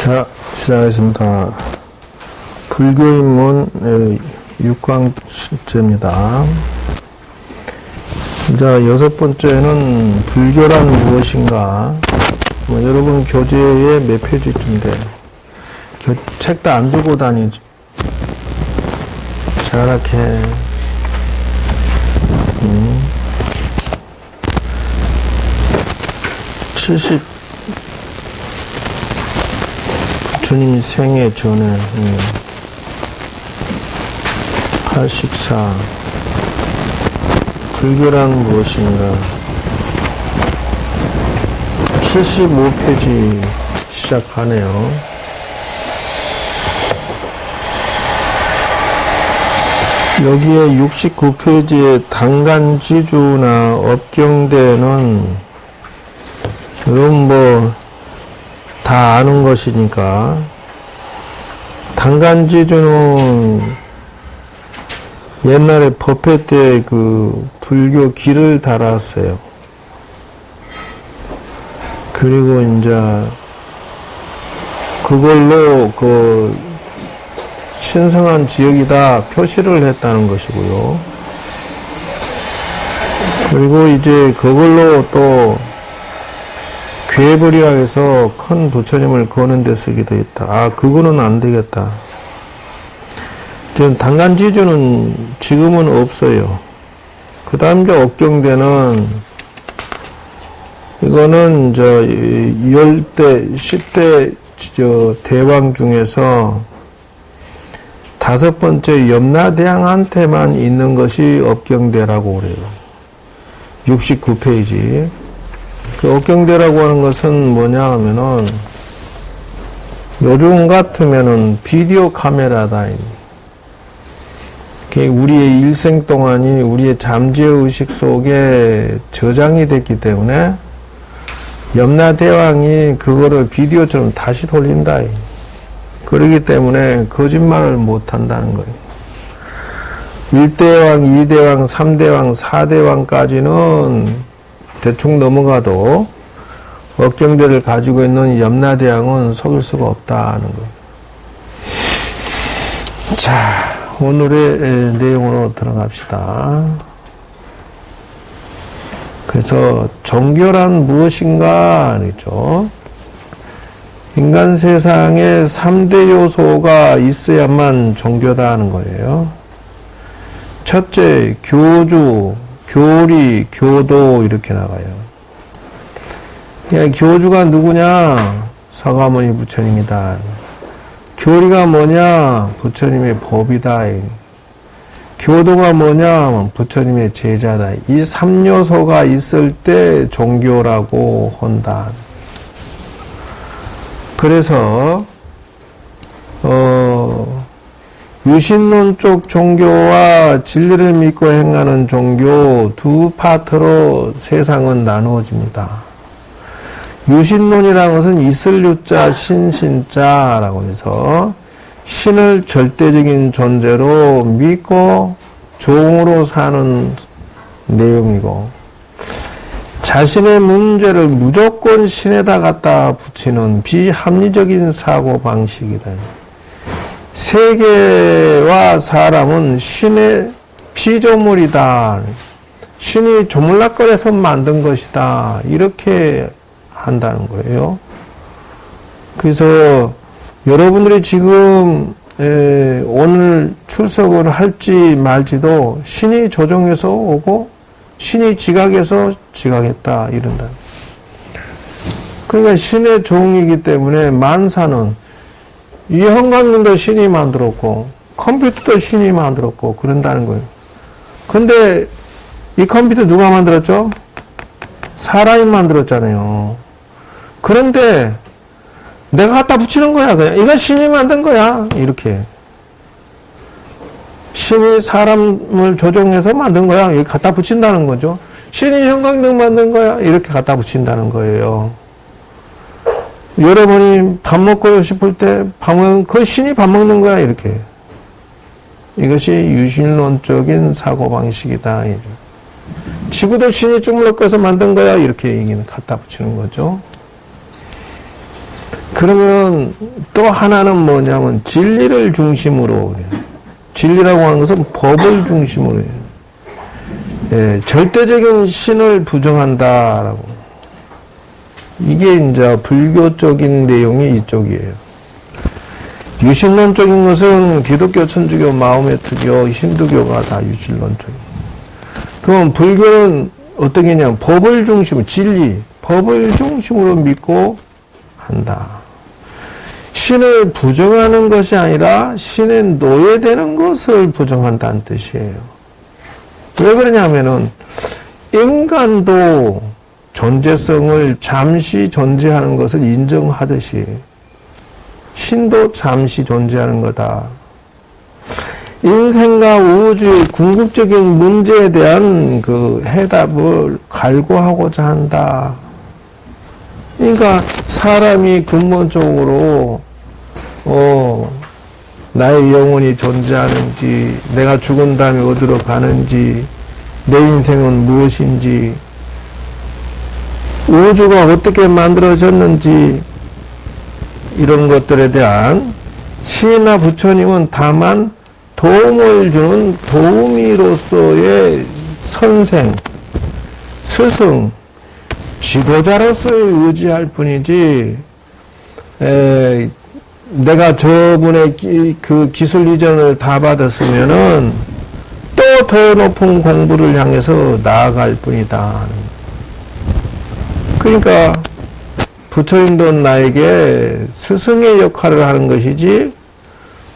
자, 시작하겠습니다. 불교인문 6강째입니다. 자, 6번째는 불교란 무엇인가? 여러분 교재에 몇 페이지쯤 돼? 책도 안 들고 다니지. 자락해. 70 부처님 생애 전에 84 불교란 무엇인가 75페이지 시작하네요. 여기에 69페이지에 당간지주나 업경대는 여러분 다 아는 것이니까 당간지주는 옛날에 법회 때 그 불교 길을 달았어요. 그리고 이제 그걸로 그 신성한 지역이다 표시를 했다는 것이고요. 그리고 이제 그걸로 또 괴불이라 해서 큰 부처님을 거는 데 쓰기도 했다. 아, 그거는 안 되겠다. 지금 당간지주는 지금은 없어요. 그 다음 이제 업경대는 이거는 저 10대, 10대 저 대왕 중에서 5번째 염라대왕한테만 있는 것이 업경대라고 그래요. 69페이지. 그 업경대라고 하는 것은 뭐냐 하면은 요즘 같으면은 비디오 카메라다. 우리의 일생 동안이 우리의 잠재의식 속에 저장이 됐기 때문에 염라대왕이 그거를 비디오처럼 다시 돌린다. 그러기 때문에 거짓말을 못 한다는 거예요. 1대왕, 2대왕, 3대왕, 4대왕까지는 대충 넘어가도 업경대를 가지고 있는 염라대왕은 속일 수가 없다는 거예요. 자, 오늘의 내용으로 들어갑시다. 그래서 종교란 무엇인가? 그렇죠? 인간 세상에 3대 요소가 있어야만 종교다 하는 거예요. 첫째, 교주, 교리, 교도 이렇게 나가요. 교주가 누구냐? 서가모니 부처님이다. 교리가 뭐냐? 부처님의 법이다. 교도가 뭐냐? 부처님의 제자다. 이 3요소가 있을 때 종교라고 한다. 그래서 유신론 쪽 종교와 진리를 믿고 행하는 종교 두 파트로 세상은 나누어집니다. 유신론이라는 것은 있을 유자 신신자라고 해서 신을 절대적인 존재로 믿고 종으로 사는 내용이고, 자신의 문제를 무조건 신에다 갖다 붙이는 비합리적인 사고 방식이다. 세계와 사람은 신의 피조물이다. 신이 조물락거려서 만든 것이다. 이렇게 한다는 거예요. 그래서 여러분들이 지금 오늘 출석을 할지 말지도 신이 조정해서 오고 신이 지각해서 지각했다 이런다. 그러니까 신의 종이기 때문에 만사는 이 형광등도 신이 만들었고 컴퓨터도 신이 만들었고 그런다는 거예요. 근데 이 컴퓨터 누가 만들었죠? 사람이 만들었잖아요. 그런데 내가 갖다 붙이는 거야. 그냥 이건 신이 만든 거야. 이렇게 신이 사람을 조종해서 만든 거야. 이렇게 갖다 붙인다는 거죠. 신이 형광등 만든 거야. 이렇게 갖다 붙인다는 거예요. 여러분이 밥 먹고 싶을 때 밥은 그 신이 밥 먹는 거야. 이렇게. 이것이 유신론적인 사고방식이다. 지구도 신이 주물럭거려서 만든 거야. 이렇게 얘기는 갖다 붙이는 거죠. 그러면 또 하나는 뭐냐면 진리를 중심으로 그래요. 진리라고 하는 것은 법을 중심으로 해요. 예, 절대적인 신을 부정한다라고. 이게 이제 불교적인 내용이 이쪽이에요. 유신론적인 것은 기독교, 천주교, 마호메트교, 힌두교가 다 유신론적이에요. 그럼 불교는 어떻게 했냐면 법을 중심으로, 진리, 법을 중심으로 믿고 한다. 신을 부정하는 것이 아니라 신에 노예되는 것을 부정한다는 뜻이에요. 왜 그러냐면은 인간도 존재성을 잠시 존재하는 것을 인정하듯이 신도 잠시 존재하는 거다. 인생과 우주의 궁극적인 문제에 대한 그 해답을 갈구하고자 한다. 그러니까 사람이 근본적으로 나의 영혼이 존재하는지, 내가 죽은 다음에 어디로 가는지, 내 인생은 무엇인지, 우주가 어떻게 만들어졌는지, 이런 것들에 대한 신이나 부처님은 다만 도움을 주는 도우미로서의 선생, 스승, 지도자로서 의지할 뿐이지, 내가 저분의 그 기술 이전을 다 받았으면은 또 더 높은 공부를 향해서 나아갈 뿐이다. 그러니까 부처님도 나에게 스승의 역할을 하는 것이지,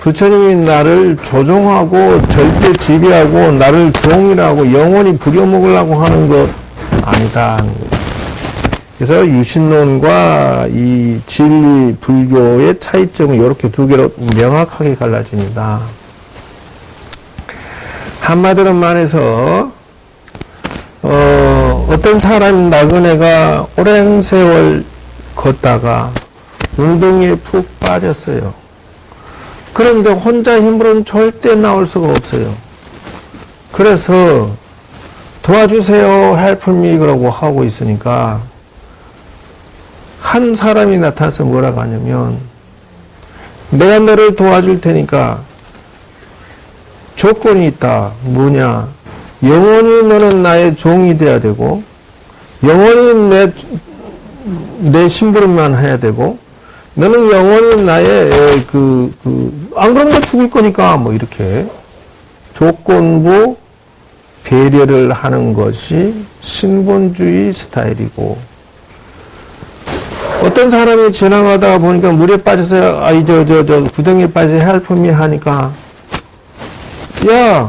부처님이 나를 조종하고 절대 지배하고 나를 종이라고 영원히 부려먹으려고 하는 것 아니다. 그래서 유신론과 이 진리 불교의 차이점은 이렇게 두 개로 명확하게 갈라집니다. 한마디로 말해서 어떤 사람 나그네가 오랜 세월 걷다가 웅덩이에 푹 빠졌어요. 그런데 혼자 힘으로는 절대 나올 수가 없어요. 그래서 도와주세요, help me 그러고 하고 있으니까 한 사람이 나타나서 뭐라고 하냐면, 내가 너를 도와줄 테니까 조건이 있다. 뭐냐? 영원히 너는 나의 종이 돼야 되고, 영원히 내 심부름만 해야 되고, 너는 영원히 나의 안 그러면 너 죽을 거니까, 뭐 이렇게 조건부 배려를 하는 것이 신본주의 스타일이고, 어떤 사람이 지나가다가 보니까 물에 빠져서, 구덩이에 빠져서 헬프미 하니까, 야,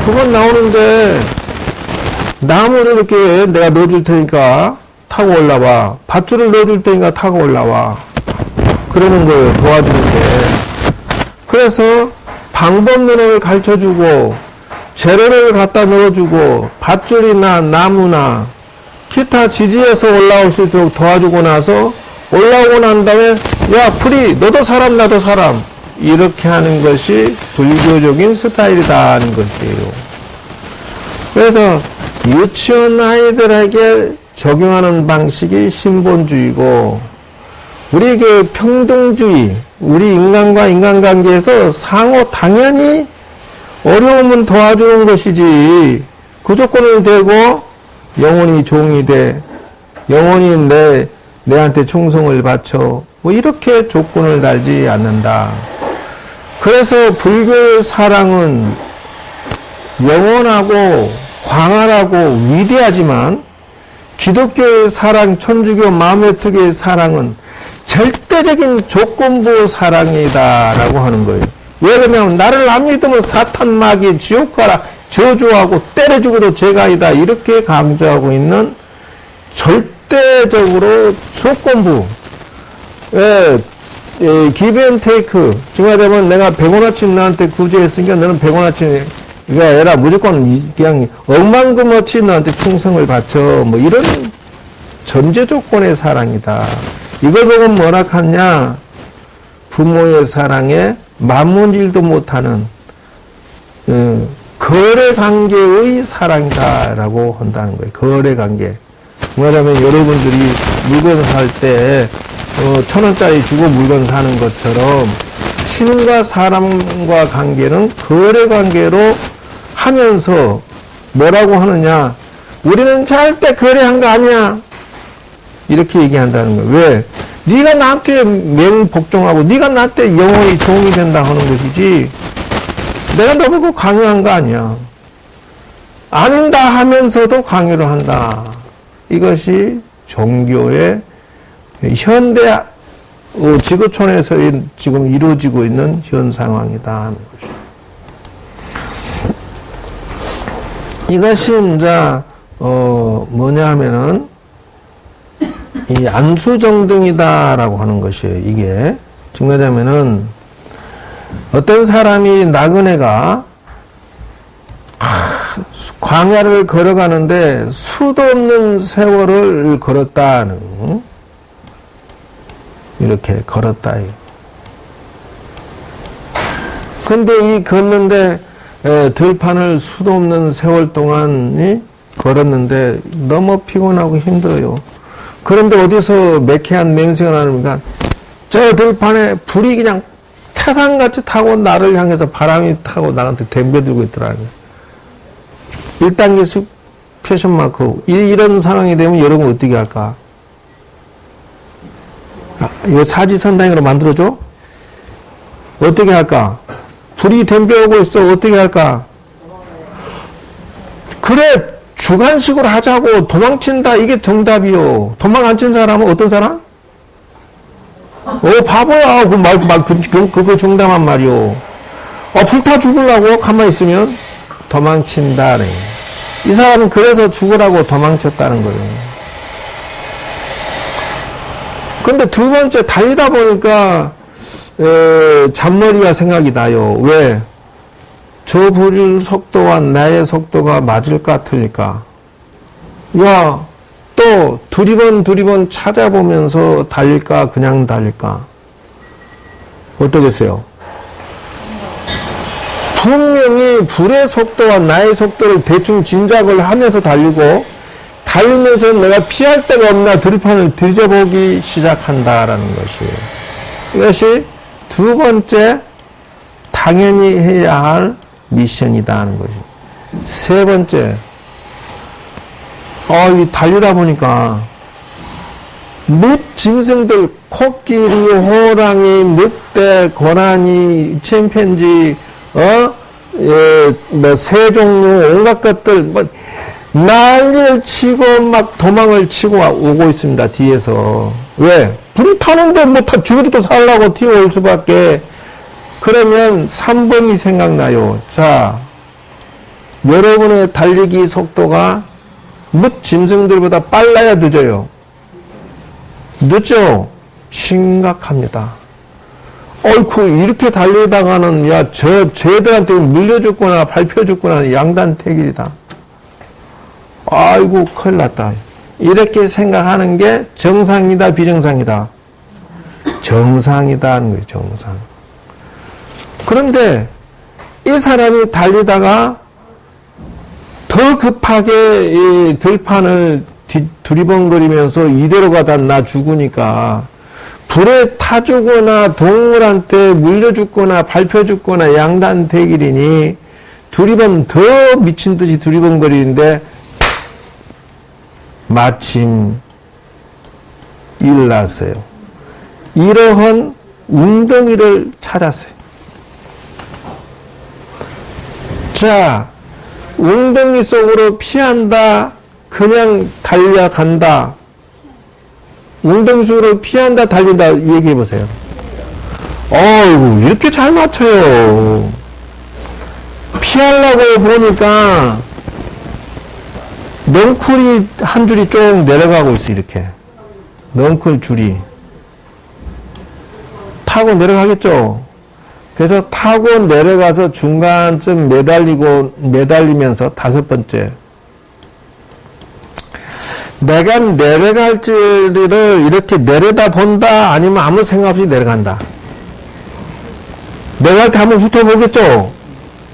그건 나오는데, 나무를 이렇게 내가 넣어줄 테니까 타고 올라와. 밧줄을 넣어줄 테니까 타고 올라와. 그러는 거예요, 도와주는데. 그래서 방법론을 가르쳐 주고, 재료를 갖다 넣어주고, 밧줄이나 나무나, 기타 지지해서 올라올 수 있도록 도와주고 나서 올라오고 난 다음에 야 프리 너도 사람 나도 사람 이렇게 하는 것이 불교적인 스타일이다 하는 것이에요. 그래서 유치원 아이들에게 적용하는 방식이 신본주의고, 우리 그 평등주의, 우리 인간과 인간관계에서 상호 당연히 어려우면 도와주는 것이지, 그 조건을 대고 영원히 종이 돼, 영원히 내한테 충성을 바쳐, 뭐 이렇게 조건을 달지 않는다. 그래서 불교의 사랑은 영원하고 광활하고 위대하지만, 기독교의 사랑, 천주교, 마호메트교의 사랑은 절대적인 조건부 사랑이다라고 하는 거예요. 왜 그러냐면 나를 안 믿으면 사탄, 마귀, 지옥 가라, 저주하고 때려 죽어도 죄가 아니다, 이렇게 강조하고 있는 절대적으로 조건부, give and take. 증하자면 내가 100원어치 너한테 구제했으니까 너는 100원어치 이거 해라, 무조건 그냥 억만금어치 너한테 충성을 바쳐, 뭐 이런 전제 조건의 사랑이다. 이걸 보고 뭐라 하냐? 부모의 사랑에 만문일도 못하는 거래 관계의 사랑이다라고 한다는 거예요. 거래 관계. 뭐냐면 여러분들이 물건 살 때 1,000원짜리 주고 물건 사는 것처럼 신과 사람과 관계는 거래 관계로 하면서 뭐라고 하느냐? 우리는 절대 거래한 거 아니야. 이렇게 얘기한다는 거예요. 왜? 네가 나한테 맹복종하고 네가 나한테 영원히 종이 된다 하는 것이지 내가 너보고 강요한 거 아니야. 아닌다 하면서도 강요를 한다. 이것이 종교의 현대 지구촌에서 지금 이루어지고 있는 현 상황이다 하는 것이죠. 이것이 이제 뭐냐 하면은 이 안수정등이다라고 하는 것이에요. 이게 증거자면은 어떤 사람이 나그네가 광야를 걸어가는데 수도 없는 세월을 걸었다는 이렇게 걸었다. 근데 이 걷는데 들판을 수도 없는 세월 동안 걸었는데 너무 피곤하고 힘들어요. 그런데 어디서 매캐한 냄새가 나니까 저 들판에 불이 그냥 태산같이 타고 나를 향해서 바람이 타고 나한테 덤벼들고 있더라고요. 1단계 숲 패션 마크. 이런 상황이 되면 여러분 어떻게 할까? 이거 사지선당으로 만들어줘? 어떻게 할까? 불이 덤벼오고 있어. 어떻게 할까? 그래, 주관식으로 하자고. 도망친다. 이게 정답이요. 도망 안 친 사람은 어떤 사람? 바보야. 그거 정답한 말이요. 불타 죽으려고 가만히 있으면 도망친다. 이 사람은 그래서 죽으라고 도망쳤다는 거예요. 근데 두 번째 달리다 보니까 잔머리가 생각이 나요. 왜? 저 불 속도와 나의 속도가 맞을까 틀릴까? 야, 또 두리번 찾아보면서 달릴까 그냥 달릴까? 어떠겠어요? 분명히 불의 속도와 나의 속도를 대충 짐작을 하면서 달리고 달리면서 내가 피할 데가 없나 들판을 뒤져보기 시작한다라는 것이에요. 이것이 두 번째 당연히 해야 할 미션이다 하는 거죠. 세 번째, 이 달리다 보니까 짐승들, 코끼리, 호랑이, 늑대, 고라니, 침팬지, 새 종류, 온갖 것들, 난리를 치고 막 도망을 치고 오고 있습니다. 뒤에서. 왜? 불이 타는데 죽어도 또 살라고 튀어올 수밖에. 그러면 3번이 생각나요. 자, 여러분의 달리기 속도가 짐승들보다 빨라야 늦어요. 늦죠? 심각합니다. 어이쿠, 이렇게 달리다가는, 쟤들한테 물려 죽거나 밟혀 죽거나 양단태길이다. 아이고, 큰일 났다. 이렇게 생각하는 게 정상이다, 비정상이다? 정상이다 하는 거예요, 정상. 그런데 이 사람이 달리다가 더 급하게 이 들판을 두리번거리면서 이대로 가다 나 죽으니까 불에 타 죽거나 동물한테 물려 죽거나 밟혀 죽거나 양단태길이니 두리번 더 미친 듯이 두리번거리는데 마침 일났어요. 이러한 웅덩이를 찾았어요. 자, 웅덩이 속으로 피한다, 그냥 달려간다. 웅덩이 속으로 피한다, 달린다, 얘기해 보세요. 어이구, 이렇게 잘 맞춰요. 피하려고 보니까 넝쿨이 한 줄이 쭉 내려가고 있어, 이렇게. 넝쿨 줄이. 타고 내려가겠죠? 그래서 타고 내려가서 중간쯤 매달리면서 다섯 번째. 내가 내려갈지를 이렇게 내려다 본다, 아니면 아무 생각 없이 내려간다. 내려갈 때 한번 훑어보겠죠?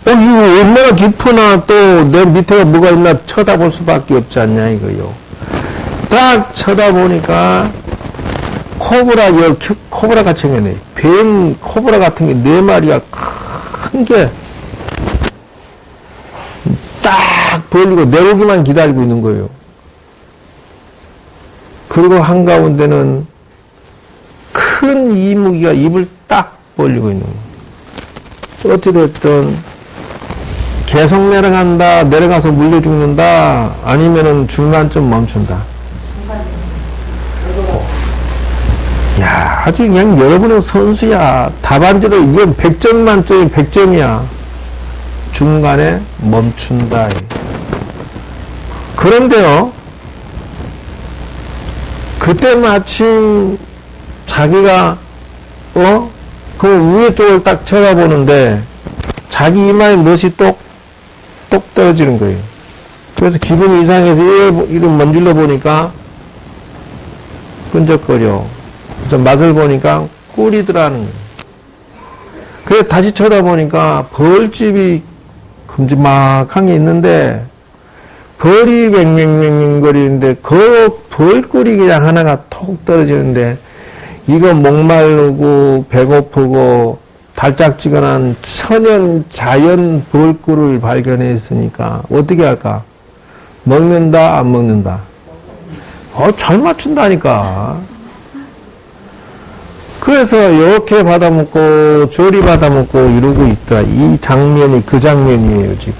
이거 얼마나 깊으나 또 내 밑에가 뭐가 있나 쳐다볼 수밖에 없지 않냐, 이거요. 딱 쳐다보니까 코브라 같이 생겼네. 뱀 코브라 같은 게 4마리가 큰 게 딱 벌리고 내오기만 기다리고 있는 거예요. 그리고 한가운데는 큰 이무기가 입을 딱 벌리고 있는 거예요. 어찌됐든 계속 내려간다, 내려가서 물려 죽는다, 아니면은 중간쯤 멈춘다. 야, 아주 그냥 여러분은 선수야. 답안지를, 이건 100점 만점에 100점이야. 중간에 멈춘다. 그런데요, 그때 마침 자기가, 그 위에 쪽을 딱 쳐다보는데, 자기 이마에 멋이 똑 떨어지는 거예요. 그래서 기분이 이상해서 이런 먼질러 보니까 끈적거려. 그래서 맛을 보니까 꿀이더라는 거예요. 그래서 다시 쳐다보니까 벌집이 큼지막한 게 있는데 벌이 맹맹맹맹 거리는데 그 벌꿀이 그냥 하나가 톡 떨어지는데 이거 목마르고 배고프고 달짝지근한 천연 자연 벌꿀을 발견했으니까 어떻게 할까? 먹는다, 안 먹는다? 잘 맞춘다니까. 그래서 이렇게 받아먹고 저리 받아먹고 이러고 있다. 이 장면이 그 장면이에요, 지금.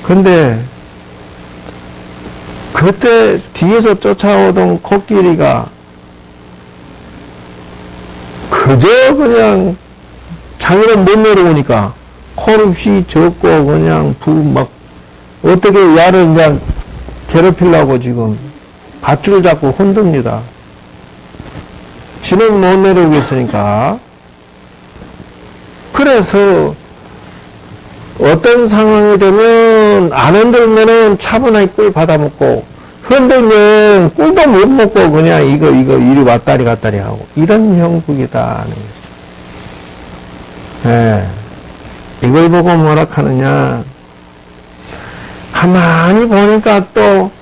근데 그때 뒤에서 쫓아오던 코끼리가 그저 그냥 자기는 못 내려오니까 코를 휘 젓고 그냥 막 어떻게 야를 그냥 괴롭히려고 지금 밧줄을 잡고 흔듭니다. 지는 못 내려오겠으니까. 그래서 어떤 상황이 되면 안 흔들면은 차분하게 꿀 받아먹고 흔들면 꿀도 못 먹고 그냥 이거 이리 왔다리 갔다리 하고 이런 형국이다 하는 거죠. 예. 이걸 보고 뭐라 하느냐. 가만히 보니까 또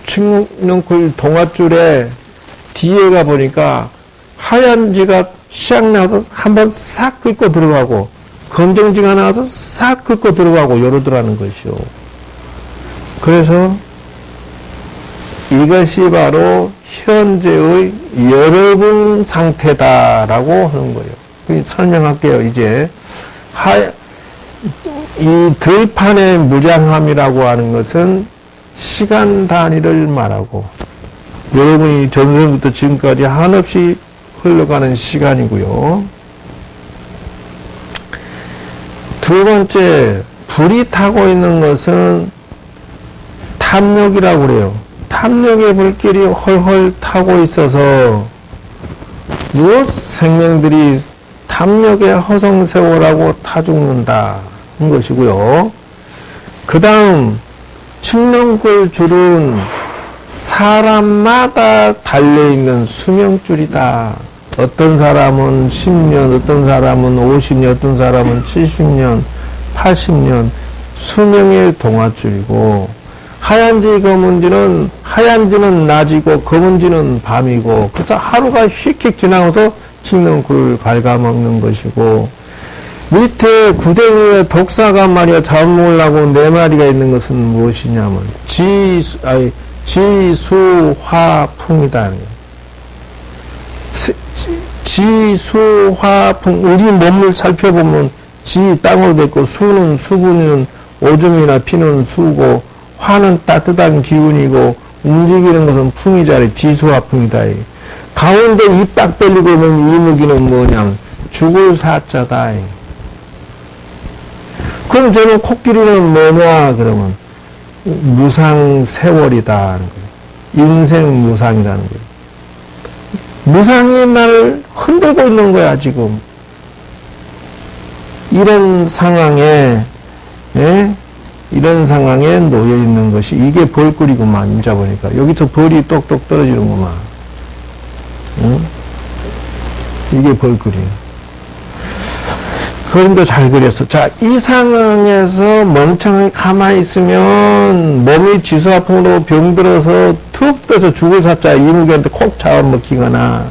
칡령쿨 동아줄에 뒤에가 보니까 하얀 지가 샥 나와서 한번 싹 긁고 들어가고 검정지가 나와서 싹 긁고 들어가고 이러더라는 것이요. 그래서 이것이 바로 현재의 여러분 상태다라고 하는 거예요. 설명할게요. 이제 이 들판의 무량함이라고 하는 것은 시간 단위를 말하고 여러분이 전생부터 지금까지 한없이 흘러가는 시간이고요. 두 번째, 불이 타고 있는 것은 탐욕이라고 그래요. 탐욕의 불길이 헐헐 타고 있어서 무엇 생명들이 탐욕의 허송세월하고 타 죽는다는 것이고요. 그 다음 칡령쿨 줄은 사람마다 달려있는 수명줄이다. 어떤 사람은 10년, 어떤 사람은 50년, 어떤 사람은 70년, 80년 수명의 동화줄이고 하얀지 검은지는 하얀지는 낮이고 검은지는 밤이고 그래서 하루가 휙휙 지나가서 칡령쿨을 갉아먹는 것이고 밑에 구덩이에 독사가 말이야 잡아먹으려고 4마리가 있는 것은 무엇이냐면 지수화풍이다. 지수화풍, 우리 몸을 살펴보면 지 땅으로 됐고 수는 수분이는 오줌이나 피는 수고 화는 따뜻한 기운이고 움직이는 것은 풍이자리 지수화풍이다. 가운데 입 딱 벌리고 있는 이무기는 뭐냐면 죽을 사자다. 그럼 저는 코끼리는 뭐냐 그러면 무상 세월이다 하는 거예요. 인생 무상이라는 거예요. 무상이 나를 흔들고 있는 거야 지금. 이런 상황에 이런 상황에 놓여 있는 것이 이게 벌꿀이구만. 인자 보니까 여기서 벌이 똑똑 떨어지는구만. 응? 이게 벌꿀이에요. 그림도 잘 그렸어. 자, 이 상황에서 멍청하게 가만히 있으면 몸이 지수화풍으로 병들어서 툭 떠서 죽을 사자 이무기한테 콕 잡아먹히거나,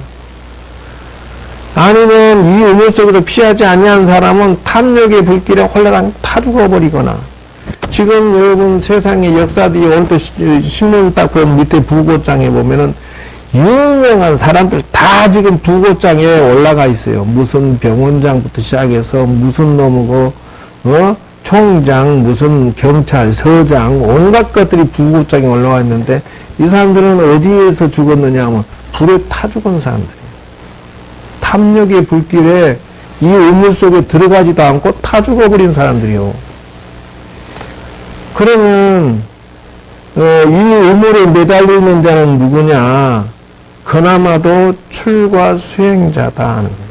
아니면 이 우물 속에도 피하지 아니한 사람은 탐욕의 불길에 홀라당 타 죽어버리거나. 지금 여러분 세상의 역사들이 오늘도 신문 딱 보면 밑에 부고장에 보면은 유명한 사람들 다 지금 부고장에 올라가 있어요. 무슨 병원장부터 시작해서 무슨 놈이고, 총장, 무슨 경찰, 서장, 온갖 것들이 부고장에 올라와 있는데, 이 사람들은 어디에서 죽었느냐 하면 불에 타 죽은 사람들이에요. 탐욕의 불길에 이 우물 속에 들어가지도 않고 타 죽어버린 사람들이요. 그러면 이 우물에 매달려 있는 자는 누구냐? 그나마도 출가 수행자다 하는 거예요.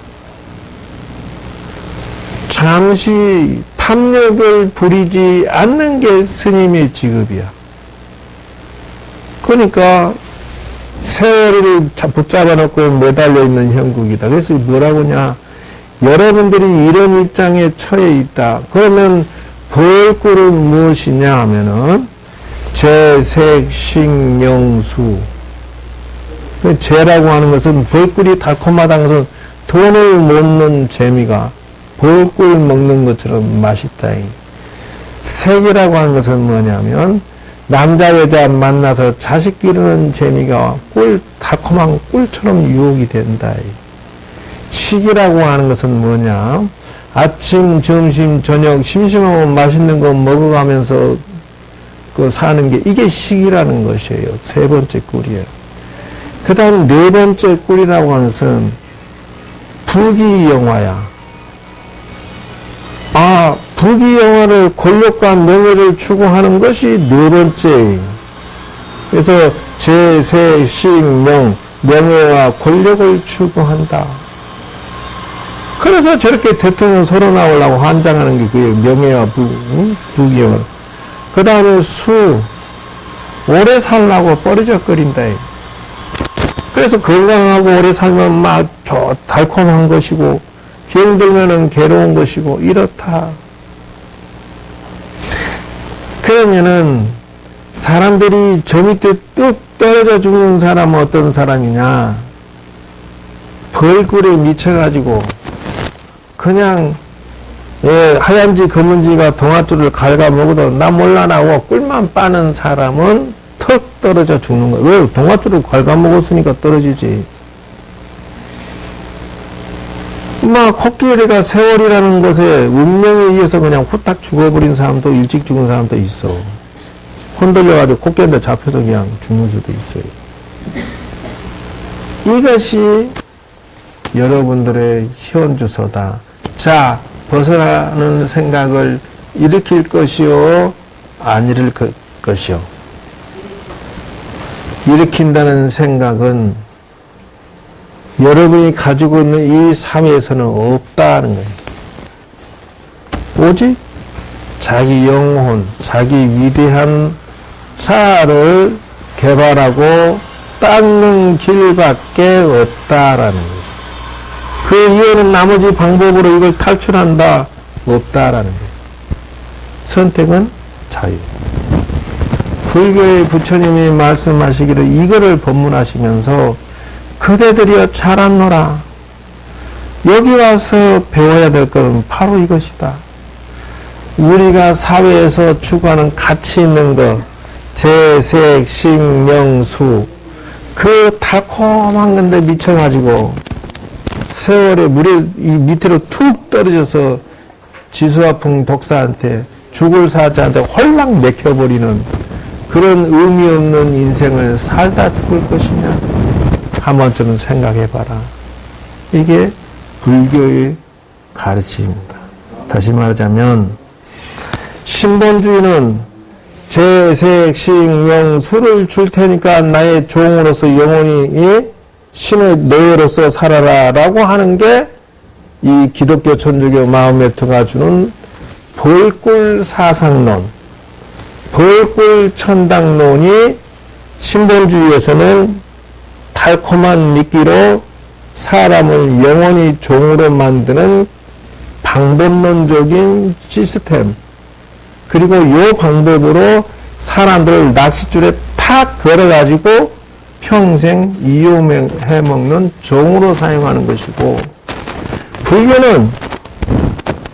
잠시 탐욕을 부리지 않는 게 스님의 직업이야. 그러니까 세월을 붙잡아 놓고 매달려 있는 형국이다. 그래서 뭐라고 하냐? 여러분들이 이런 입장에 처해 있다. 그러면 벌꿀은 무엇이냐 하면은 재색, 식명수. 재라고 하는 것은 벌꿀이 달콤하다는 것은 돈을 먹는 재미가 벌꿀 먹는 것처럼 맛있다. 색이라고 하는 것은 뭐냐면 남자 여자 만나서 자식 기르는 재미가 달콤한 꿀처럼 유혹이 된다. 식이라고 하는 것은 뭐냐? 아침, 점심, 저녁 심심하면 맛있는 거 먹어가면서 사는 게 이게 식이라는 것이에요. 세 번째 꿀이에요. 그 다음 네 번째 꿀이라고 하는 것은 부귀영화야. 부귀영화를 권력과 명예를 추구하는 것이 네 번째예요. 그래서 재세, 식, 명, 명예와 권력을 추구한다. 그래서 저렇게 대통령 서로 나오려고 환장하는 게 그게 명예와 부귀영화. 그 다음에 수, 오래 살라고 뻐리적거린다. 그래서 건강하고 오래 살면 막 달콤한 것이고, 병들면은 괴로운 것이고, 이렇다. 그러면은, 사람들이 저 밑에 뚝 떨어져 죽는 사람은 어떤 사람이냐? 벌꿀에 미쳐가지고, 그냥, 하얀지 검은지가 동아줄을 갉아먹어도 나 몰라나고 꿀만 빠는 사람은 턱 떨어져 죽는 거야. 왜? 동아줄을 갉아먹었으니까 떨어지지. 코끼리가 세월이라는 것에 운명에 의해서 그냥 후딱 죽어버린 사람도 일찍 죽은 사람도 있어. 흔들려가지고 코끼리한테 잡혀서 그냥 죽는 수도 있어요. 이것이 여러분들의 현주소다. 자, 벗어나는 생각을 일으킬 것이요, 안 일으킬 것이요. 일으킨다는 생각은 여러분이 가지고 있는 이 삶에서는 없다는 거예요. 오직 자기 영혼, 자기 위대한 사를 개발하고 닦는 길밖에 없다라는 거예요. 그 이외에는 나머지 방법으로 이걸 탈출한다, 없다라는 거예요. 선택은 자유. 불교의 부처님이 말씀하시기를 이거를 법문하시면서 그대들이여 잘안노라. 여기 와서 배워야 될 것은 바로 이것이다. 우리가 사회에서 추구하는 가치 있는 것, 재색, 식, 명, 수, 그 달콤한 건데 미쳐가지고 세월에 물에 이 밑으로 툭 떨어져서 지수화풍 독사한테 죽을 사자한테 홀랑 맥혀버리는 그런 의미 없는 인생을 살다 죽을 것이냐? 한 번쯤은 생각해봐라. 이게 불교의 가르침입니다. 다시 말하자면 신본주의는 재색, 식, 명, 수를 줄 테니까 나의 종으로서 영원히 신의 노예로서 살아라 라고 하는 게 이 기독교 천주교 마호메트가 주는 벌꿀 사상론, 벌꿀 천당론이 신본주의에서는 달콤한 미끼로 사람을 영원히 종으로 만드는 방법론적인 시스템, 그리고 요 방법으로 사람들을 낚싯줄에 탁 걸어가지고 평생 이용해먹는 종으로 사용하는 것이고, 불교는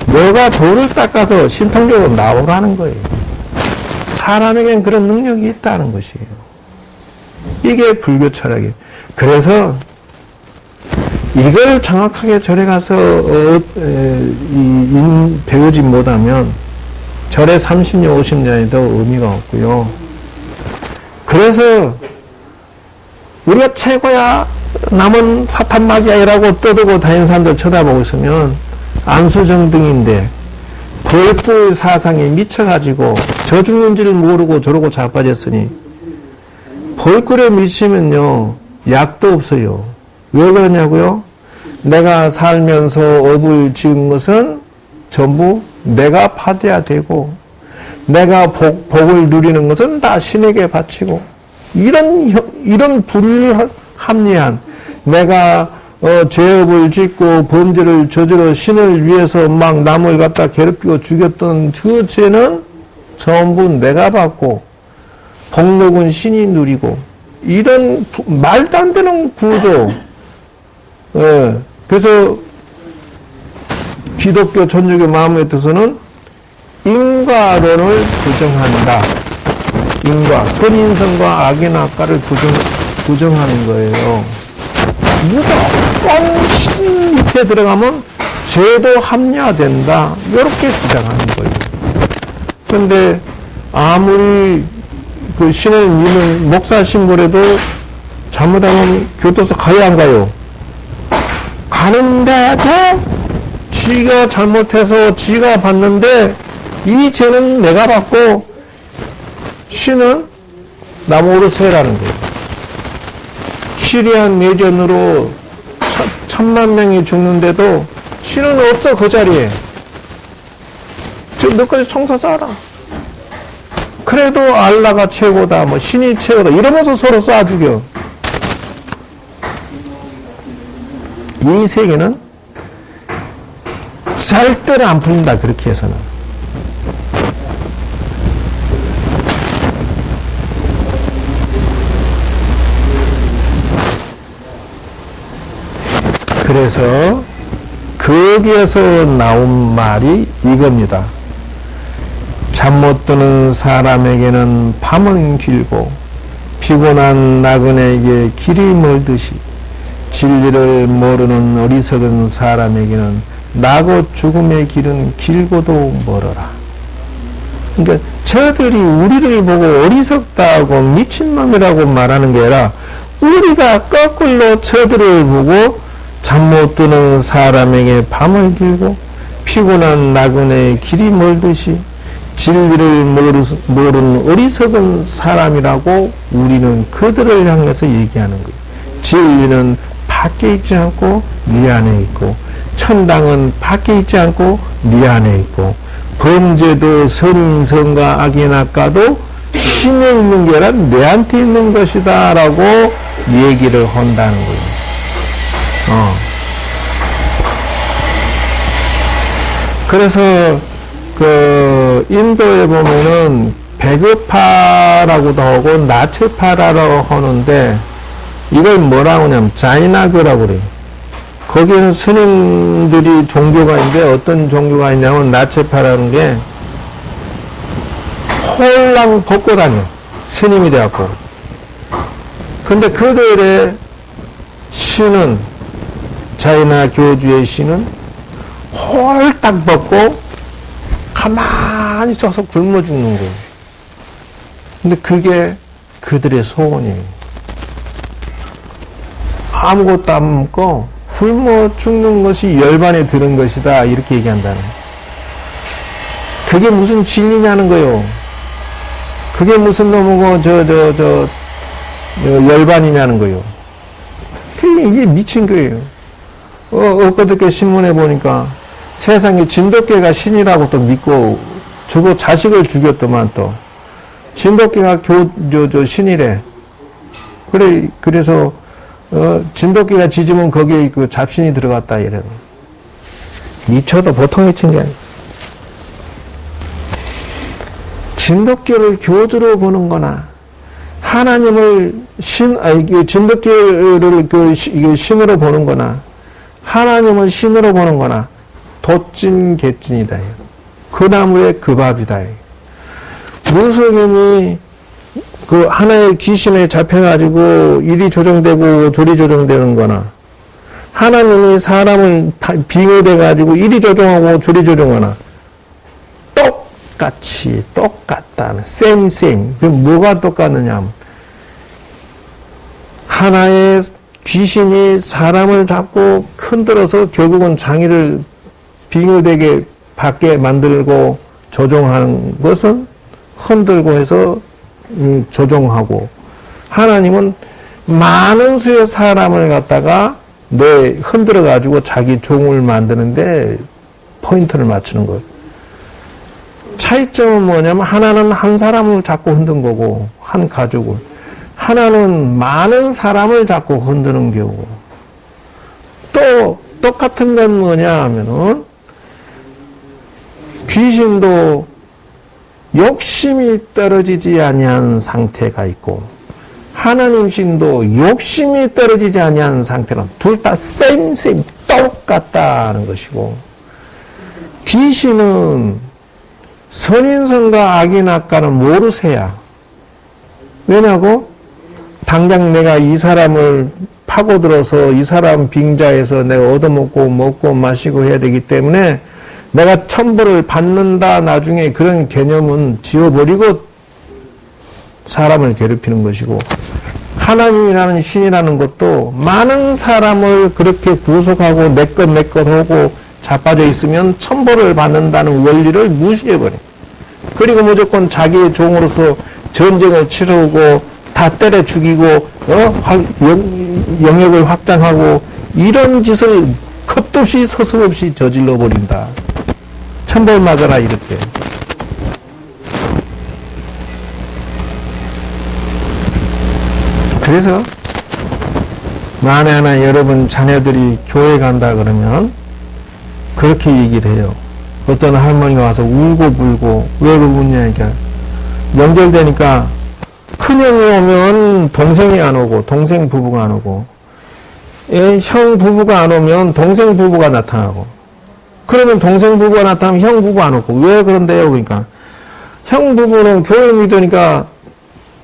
너가 돌을 닦아서 신통력으로 나오라는 거예요. 사람에겐 그런 능력이 있다는 것이에요. 이게 불교 철학이에요. 그래서 이걸 정확하게 절에 가서 배우지 못하면 절에 30년, 50년이 더 의미가 없고요. 그래서 우리가 최고야, 남은 사탄마귀야 이라고 떠들고 다니는 사람들 쳐다보고 있으면 암수정등인데 벌꿀 사상에 미쳐가지고 저 죽는 줄 모르고 저러고 자빠졌으니, 벌꿀에 미치면요 약도 없어요. 왜 그러냐고요? 내가 살면서 업을 지은 것은 전부 내가 받아야 되고, 내가 복을 누리는 것은 다 신에게 바치고, 이런 불합리한, 내가 죄업을 짓고 범죄를 저질러 신을 위해서 막 남을 갖다 괴롭히고 죽였던 그 죄는 전부 내가 받고 복록은 신이 누리고, 이런 말도 안 되는 구조. 그래서 기독교 천주교 마음의 뜻은 인과론을 부정한다. 인과, 선인성과 악인악과를 부정하는 거예요. 무조건 신 밑에 들어가면 죄도 합리화된다. 이렇게 주장하는 거예요. 그런데 아무리 그 신을 믿는 목사 신부라도 잘못하면 교도소 가요, 안 가요? 가는데도 지가 잘못해서 지가 받는데 이 죄는 내가 받고 신은 나무로 세라는 거예요. 시리안 내전으로 1,000만 명이 죽는데도 신은 없어, 그 자리에. 지금 너까지 청소하라. 그래도 알라가 최고다, 뭐 신이 최고다 이러면서 서로 쏴 죽여. 이 세계는 절대로 안 풀린다, 그렇게 해서는. 그래서 거기에서 나온 말이 이겁니다. 잠 못 드는 사람에게는 밤은 길고 피곤한 나그네에게 길이 멀듯이 진리를 모르는 어리석은 사람에게는 나고 죽음의 길은 길고도 멀어라. 그러니까 저들이 우리를 보고 어리석다고 미친놈이라고 말하는 게 아니라, 우리가 거꾸로 저들을 보고 잠 못 드는 사람에게 밤을 길고 피곤한 나그네의 길이 멀듯이 진리를 모르는 어리석은 사람이라고 우리는 그들을 향해서 얘기하는 거예요. 진리는 밖에 있지 않고 네 안에 있고, 천당은 밖에 있지 않고 네 안에 있고, 범죄도 선인성과 악인악과도 신에 있는 게 아니라 내한테 있는 것이다 라고 얘기를 한다는 거예요. 그래서 그 인도에 보면은 배급파라고도 하고 나체파라고 하는데, 이걸 뭐라고 하냐면 자이나교라고 그래요. 거기에는 스님들이 종교가 있는데, 어떤 종교가 있냐면 나체파라는 게 홀랑 벗고 다녀, 스님이 되었고. 근데 그들의 신은, 자이나 교주의 신은 홀딱 벗고 가만히 서서 굶어 죽는 거예요. 근데 그게 그들의 소원이에요. 아무것도 안 먹고 굶어 죽는 것이 열반에 들은 것이다, 이렇게 얘기한다는 거예요. 그게 무슨 진리냐는 거예요. 그게 무슨 놈이고 열반이냐는 거예요. 이게 미친 거예요. 엊그저께 신문에 보니까 세상에 진돗개가 신이라고 또 믿고 자식을 죽였더만, 또 진돗개가 신이래. 그래서 진돗개가 짖으면 거기에 그 잡신이 들어갔다, 이래. 미쳐도 보통 미친 게 아니에요. 진돗개를 교주로 보는 거나, 하나님을 진돗개를 신으로 보는 거나, 하나님을 신으로 보는 거나, 도찐개찐이다. 그 나무에 그 밥이다. 무속인이 그 하나의 귀신에 잡혀가지고 이리 조정되고 저리 조정되는 거나, 하나님이 사람을 빙의돼가지고 이리 조정하고 저리 조정하나, 똑같이, 똑같다. 쌤. 그 뭐가 똑같느냐 하면, 하나의 귀신이 사람을 잡고 흔들어서 결국은 장애를 빙의되게 받게 만들고 조종하는 것은 흔들고 해서 조종하고, 하나님은 많은 수의 사람을 갖다가 흔들어 가지고 자기 종을 만드는데 포인트를 맞추는 거예요. 차이점은 뭐냐면, 하나는 한 사람을 잡고 흔든 거고, 한 가족을. 하나는 많은 사람을 잡고 흔드는 경우. 또 똑같은 건 뭐냐 하면은, 귀신도 욕심이 떨어지지 아니한 상태가 있고, 하나님 신도 욕심이 떨어지지 아니한 상태는 둘 다 쌤 똑같다는 것이고, 귀신은 선인선과 악인악과는 모르세요. 왜냐고? 당장 내가 이 사람을 파고들어서 이 사람 빙자해서 내가 얻어먹고 먹고 마시고 해야 되기 때문에 내가 천벌을 받는다, 나중에 그런 개념은 지워버리고 사람을 괴롭히는 것이고, 하나님이라는 신이라는 것도 많은 사람을 그렇게 구속하고 내 것 하고 자빠져 있으면 천벌을 받는다는 원리를 무시해버려. 그리고 무조건 자기의 종으로서 전쟁을 치르고 다 때려 죽이고 영역을 확장하고 이런 짓을 겁도 없이 서슴없이 저질러 버린다. 천벌 맞아라 이렇게. 그래서 만에 하나 여러분 자녀들이 교회 간다 그러면 그렇게 얘기를 해요. 어떤 할머니가 와서 울고 불고, 왜 우냐니까, 명절되니까 큰형이 오면 동생이 안 오고, 동생 부부가 안 오고, 형 부부가 안 오면 동생 부부가 나타나고, 그러면 동생 부부가 나타나면 형 부부 안 오고. 왜 그런데요? 그러니까 형 부부는 교회 믿으니까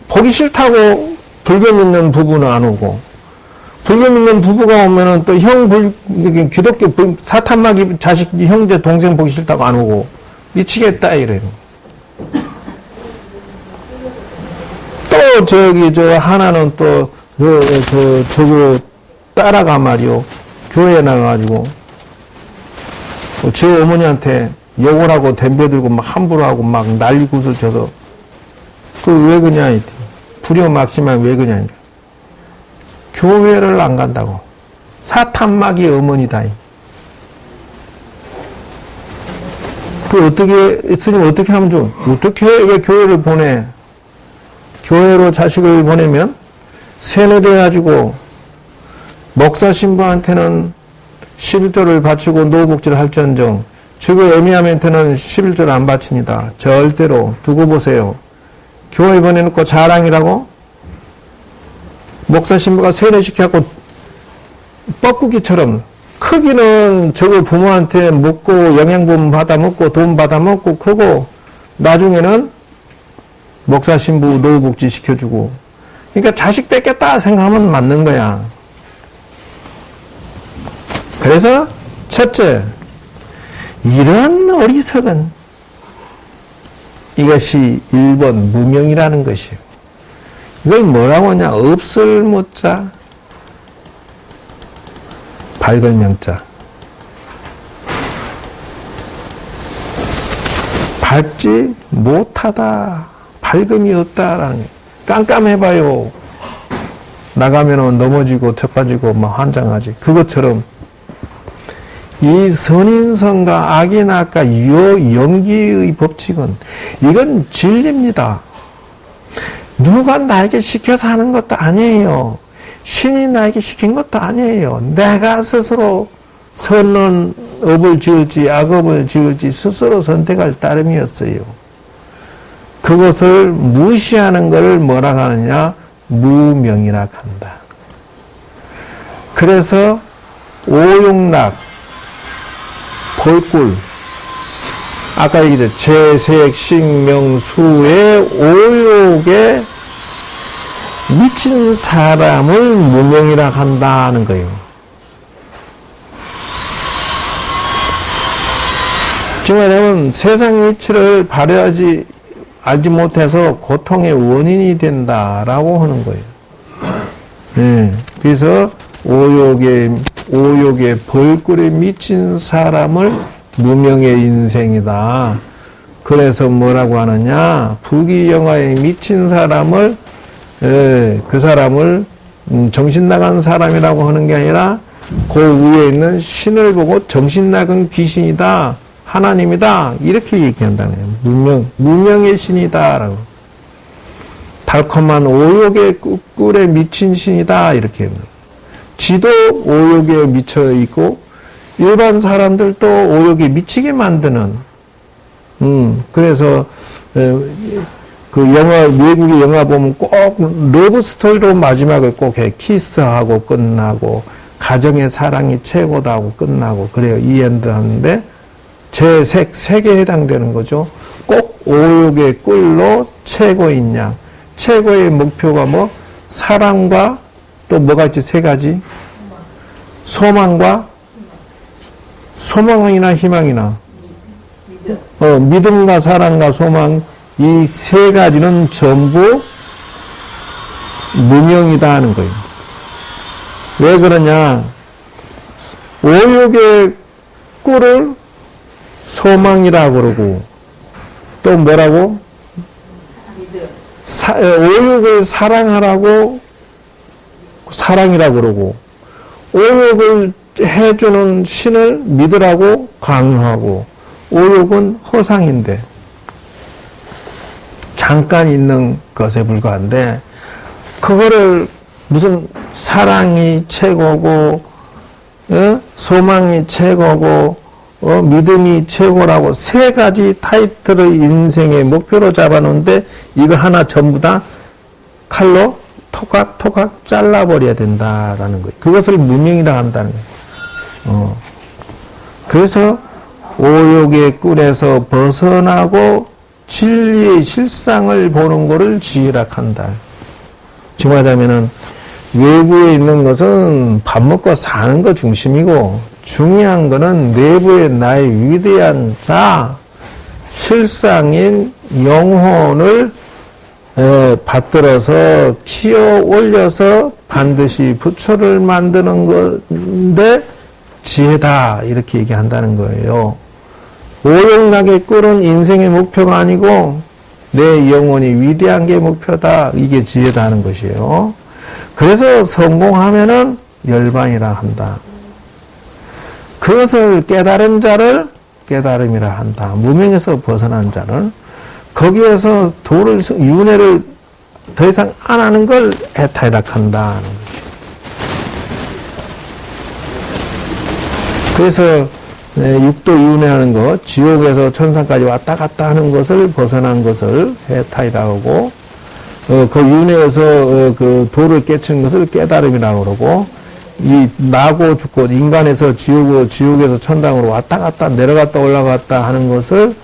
보기 싫다고 불교 믿는 부부는 안 오고, 불교 믿는 부부가 오면은 또 기독교 사탄마귀 자식 형제 동생 보기 싫다고 안 오고. 미치겠다 이래요. 또 하나는 또 저거 따라가 말이요, 교회에 나가가지고 저 어머니한테 욕을 하고 덤벼들고 막 함부로 하고 막 난리 굿을 쳐서, 그 왜 그냐, 불효막심한 왜 그냐, 교회를 안 간다고. 사탄마귀 어머니다. 그 어떻게, 스님 어떻게 하면 좀, 어떻게 왜 교회를 보내? 교회로 자식을 보내면 세뇌돼가지고 목사 신부한테는 11조를 바치고 노복지를 할지언정 저거 애미함한테는 11조를 안 바칩니다. 절대로 두고 보세요. 교회 보내놓고 자랑이라고? 목사 신부가 세뇌시켜갖고 뻐꾸기처럼, 크기는 저거 부모한테 먹고 영양분 받아먹고 돈 받아먹고 크고, 나중에는 목사 신부 노후복지 시켜주고. 그러니까 자식 뺏겠다 생각하면 맞는 거야. 그래서 첫째, 이런 어리석은, 이것이 1번 무명이라는 것이에요. 이걸 뭐라고 하냐? 없을 못자, 밝을 명자. 밝지 못하다, 밝음이 없다라는 거예요. 깜깜해봐요. 나가면은 넘어지고 젖빠지고 막 환장하지. 그것처럼 이 선인선과 악인악과 연기의 법칙은, 이건 진리입니다. 누가 나에게 시켜서 하는 것도 아니에요. 신이 나에게 시킨 것도 아니에요. 내가 스스로 선은 업을 지을지 악업을 지을지 스스로 선택할 따름이었어요. 그것을 무시하는 것을 뭐라 하느냐? 무명이라 한다. 그래서 오욕락, 볼꿀, 아까 얘기했죠. 채색, 식명, 수의 오욕에 미친 사람을 무명이라 한다는 거예요. 정말하면 세상 이치를 알지 못해서 고통의 원인이 된다라고 하는 거예요. 네. 그래서 오욕에 벌꿀에 미친 사람을 무명의 인생이다. 그래서 뭐라고 하느냐? 부귀영화에 미친 사람을 그 사람을 정신 나간 사람이라고 하는 게 아니라 그 위에 있는 신을 보고 정신 나간 귀신이다. 하나님이다. 이렇게 얘기한다는 거예요. 무명의 신이다라고. 달콤한 오욕의 꿀에 미친 신이다. 이렇게 합니다. 지도 오욕에 미쳐 있고 일반 사람들도 오욕에 미치게 만드는 그래서 외국의 영화 보면 꼭 러브 스토리로 마지막을 꼭 해. 키스하고 끝나고 가정의 사랑이 최고다고 끝나고 그래요. 이엔드 하는데 색에 해당되는 거죠. 꼭 오욕의 꿀로 최고인 양. 최고의 목표가 뭐? 사랑과 또 뭐가 있지? 세 가지. 소망이나 희망이나. 믿음과 사랑과 소망. 이 세 가지는 전부 무명이다 하는 거예요. 왜 그러냐? 오욕의 꿀을 소망이라고 그러고 또 뭐라고? 오욕을 사랑하라고 사랑이라고 그러고 오욕을 해주는 신을 믿으라고 강요하고 오욕은 허상인데 잠깐 있는 것에 불과한데 그거를 무슨 사랑이 최고고 소망이 최고고 믿음이 최고라고 세 가지 타이틀을 인생의 목표로 잡아놓는데 이거 하나 전부 다 칼로 토각토각 잘라버려야 된다라는 거예요. 그것을 무명이라 한다는 거예요. 그래서 오욕의 꿀에서 벗어나고 진리의 실상을 보는 것을 지혜락한다. 지금 하자면은 외부에 있는 것은 밥 먹고 사는 것 중심이고 중요한 것은 내부의 나의 위대한 자, 실상인 영혼을 받들어서 키워 올려서 반드시 부처를 만드는 건데 지혜다 이렇게 얘기한다는 거예요. 오욕락의 꿀은 인생의 목표가 아니고 내 영혼이 위대한 게 목표다. 이게 지혜다 하는 것이에요. 그래서 성공하면은 열반이라 한다. 그것을 깨달은 자를 깨달음이라 한다. 무명에서 벗어난 자를 거기에서 윤회를 더 이상 안 하는 걸 해탈락한다. 그래서 육도 윤회하는 것, 지옥에서 천상까지 왔다 갔다 하는 것을 벗어난 것을 해탈이라고 하고 그 윤회에서 그 도를 깨치는 것을 깨달음이라고 그러고 이 나고 죽고 인간에서 지옥에서 천당으로 왔다 갔다 내려갔다 올라갔다 하는 것을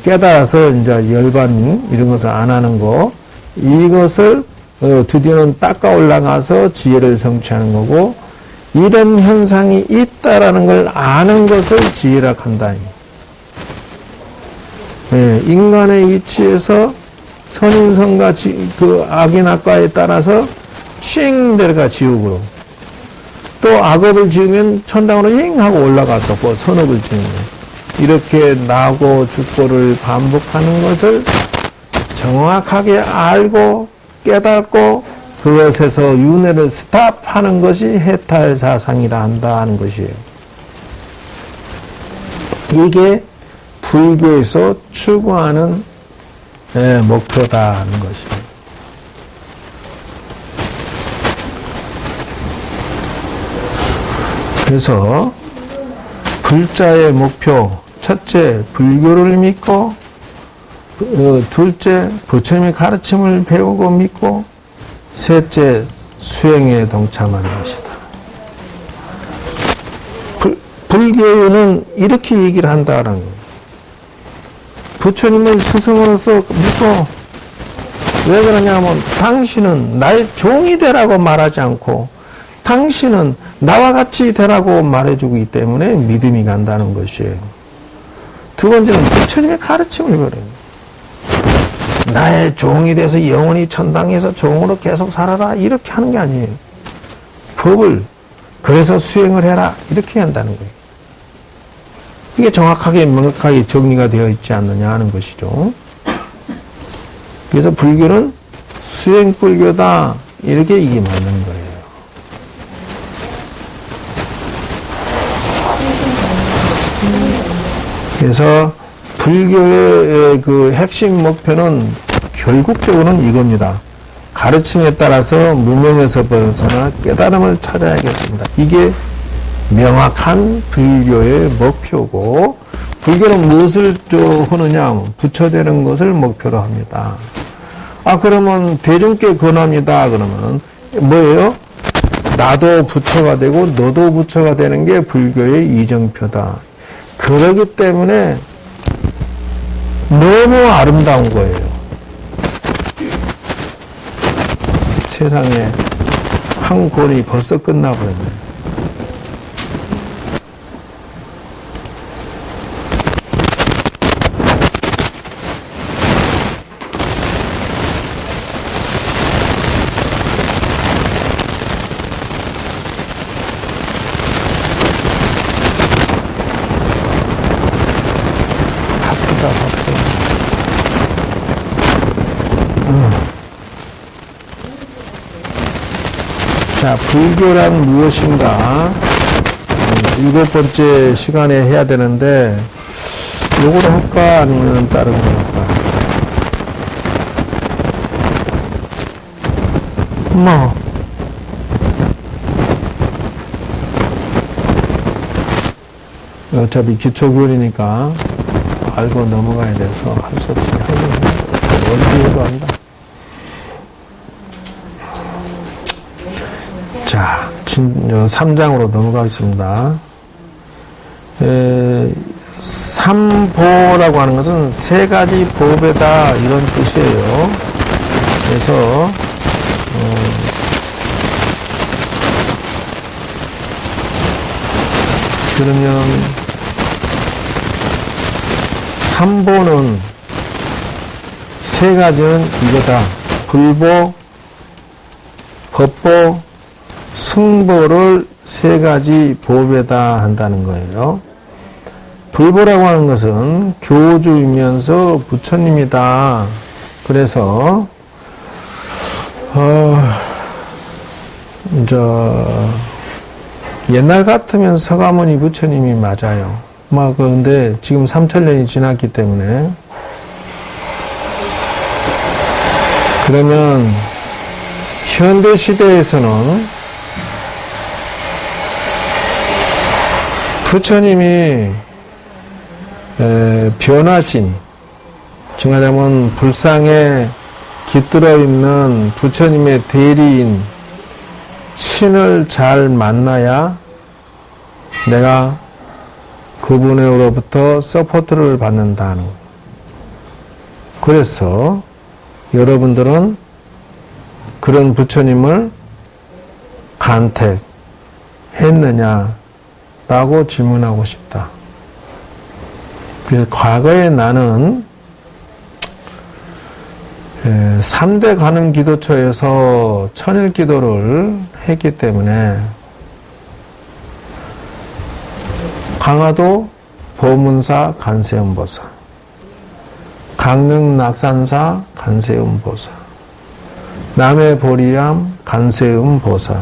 깨달아서 이제 열반 이런 것을 안 하는 거 이것을 드디어는 닦아 올라가서 지혜를 성취하는 거고 이런 현상이 있다라는 걸 아는 것을 지혜라 한다. 인간의 위치에서 선인선과 그 악인악과에 따라서 씩 내려가 지옥으로 또 악업을 지으면 천당으로 잉 하고 올라갔다 고 선업을 지으면 이렇게 나고 죽고를 반복하는 것을 정확하게 알고 깨닫고 그것에서 윤회를 스탑하는 것이 해탈사상이라 한다 하는 것이에요. 이게 불교에서 추구하는 목표다 하는 것이에요. 그래서 불자의 목표, 첫째, 불교를 믿고, 둘째, 부처님의 가르침을 배우고 믿고, 셋째, 수행에 동참하는 것이다. 불교는 이렇게 얘기를 한다는 거예요. 부처님을 스승으로서 믿고, 왜 그러냐면 당신은 나의 종이 되라고 말하지 않고 당신은 나와 같이 되라고 말해주기 때문에 믿음이 간다는 것이에요. 두 번째는 부처님의 가르침을 배워요. 나의 종이 돼서 영원히 천당에서 종으로 계속 살아라 이렇게 하는 게 아니에요. 법을 그래서 수행을 해라 이렇게 한다는 거예요. 이게 정확하게 명확하게 정리가 되어 있지 않느냐 하는 것이죠. 그래서 불교는 수행불교다 이렇게 이게 맞는 거예요. 그래서 불교의 그 핵심 목표는 결국적으로는 이겁니다. 가르침에 따라서 무명에서 벗어나 깨달음을 찾아야겠습니다. 이게 명확한 불교의 목표고, 불교는 무엇을 하느냐? 부처되는 것을 목표로 합니다. 그러면 대중께 권합니다. 그러면 뭐예요? 나도 부처가 되고 너도 부처가 되는 게 불교의 이정표다. 그러기 때문에 너무 아름다운 거예요. 세상에 한 권이 벌써 끝나버렸네. 자, 불교란 무엇인가? 7번째 시간에 해야 되는데, 요거를 할까? 아니면 다른 거 할까? 어차피 기초교리니까 알고 넘어가야 돼서 할 수 없이 하려고 잘 원리해도 한다. 자, 3장으로 넘어가겠습니다. 삼보라고 하는 것은 세 가지 법에다 이런 뜻이에요. 그래서 그러면 삼보는 세 가지는 이거다. 불보, 법보, 승보를 세 가지 법에다 한다는 거예요. 불보라고 하는 것은 교주이면서 부처님이다. 그래서 옛날 같으면 서가모니 부처님이 맞아요. 그런데 지금 3000년이 지났기 때문에, 그러면 현대 시대에서는 부처님이 변화신, 증하자면 불상에 깃들어 있는 부처님의 대리인 신을 잘 만나야 내가 그분으로부터 서포트를 받는다는. 그래서 여러분들은 그런 부처님을 간택했느냐라고 질문하고 싶다. 그래서 과거에 나는 3대 관음 기도처에서 천일 기도를 했기 때문에 강화도 보문사 간세음보사, 강릉 낙산사 간세음보사, 남해 보리암 간세음보사.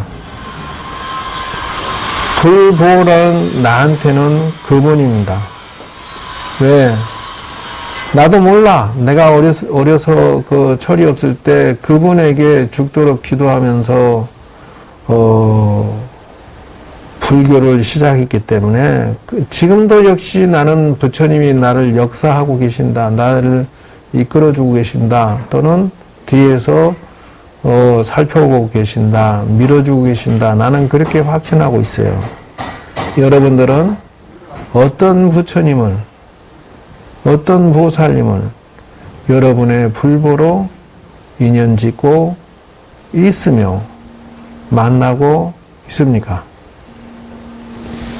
불보는 나한테는 그분입니다. 왜? 나도 몰라. 내가 어려서 그 철이 없을 때 그분에게 죽도록 기도하면서 불교를 시작했기 때문에 지금도 역시 나는 부처님이 나를 역사하고 계신다, 나를 이끌어주고 계신다, 또는 뒤에서 살펴보고 계신다, 밀어주고 계신다, 나는 그렇게 확신하고 있어요. 여러분들은 어떤 부처님을, 어떤 보살님을 여러분의 불보로 인연 짓고 있으며 만나고 있습니까?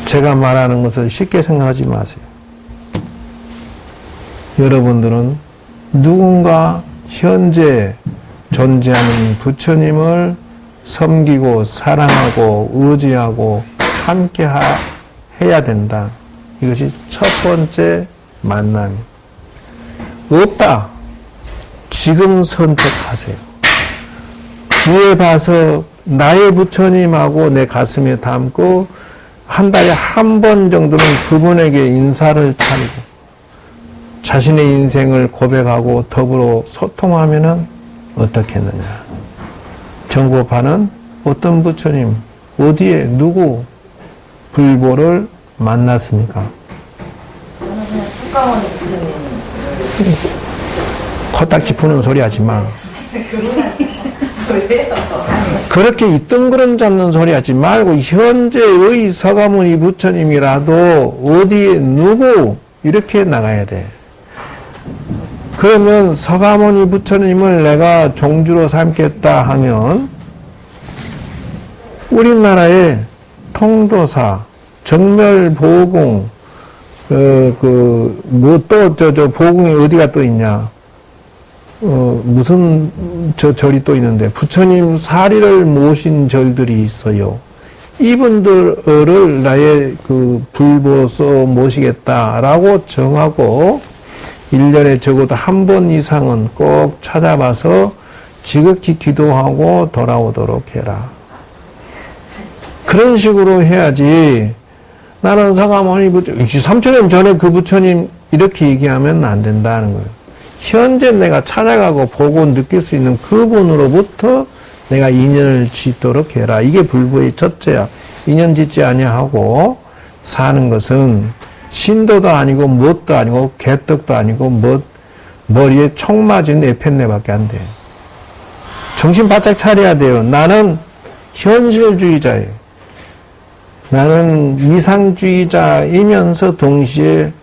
제가 말하는 것을 쉽게 생각하지 마세요. 여러분들은 누군가 현재 존재하는 부처님을 섬기고 사랑하고 의지하고 함께 해야 된다. 이것이 첫 번째 만남. 없다. 지금 선택하세요. 기회 봐서 나의 부처님하고 내 가슴에 담고 한 달에 한 번 정도는 그분에게 인사를 차리고 자신의 인생을 고백하고 더불어 소통하면은 어떻겠느냐. 정법하는 어떤 부처님, 어디에 누구 불보를 만났습니까? 저는 그냥 석가모니 부처님. 코딱지 푸는 소리 하지 마. 왜요? 그렇게 이뜬그름 잡는 소리 하지 말고 현재의 서가모니 부처님이라도 어디에 누구 이렇게 나가야 돼. 그러면 서가모니 부처님을 내가 종주로 삼겠다 하면 우리나라의 통도사, 정멸보궁, 보궁이 어디가 또 있냐? 무슨 절이 또 있는데, 부처님 사리를 모신 절들이 있어요. 이분들을 나의 불보서 모시겠다라고 정하고, 1년에 적어도 한 번 이상은 꼭 찾아봐서 지극히 기도하고 돌아오도록 해라. 그런 식으로 해야지, 나는 서가모니 부처님, 3,000년 전에 그 부처님 이렇게 얘기하면 안 된다는 거예요. 현재 내가 찾아가고 보고 느낄 수 있는 그분으로부터 내가 인연을 짓도록 해라. 이게 불보의 첫째야. 인연 짓지 아니하고 사는 것은 신도도 아니고 뭣도 아니고 개떡도 아니고 머리에 총 맞은 에펜네밖에 안 돼. 정신 바짝 차려야 돼요. 나는 현실주의자예요. 나는 이상주의자이면서 동시에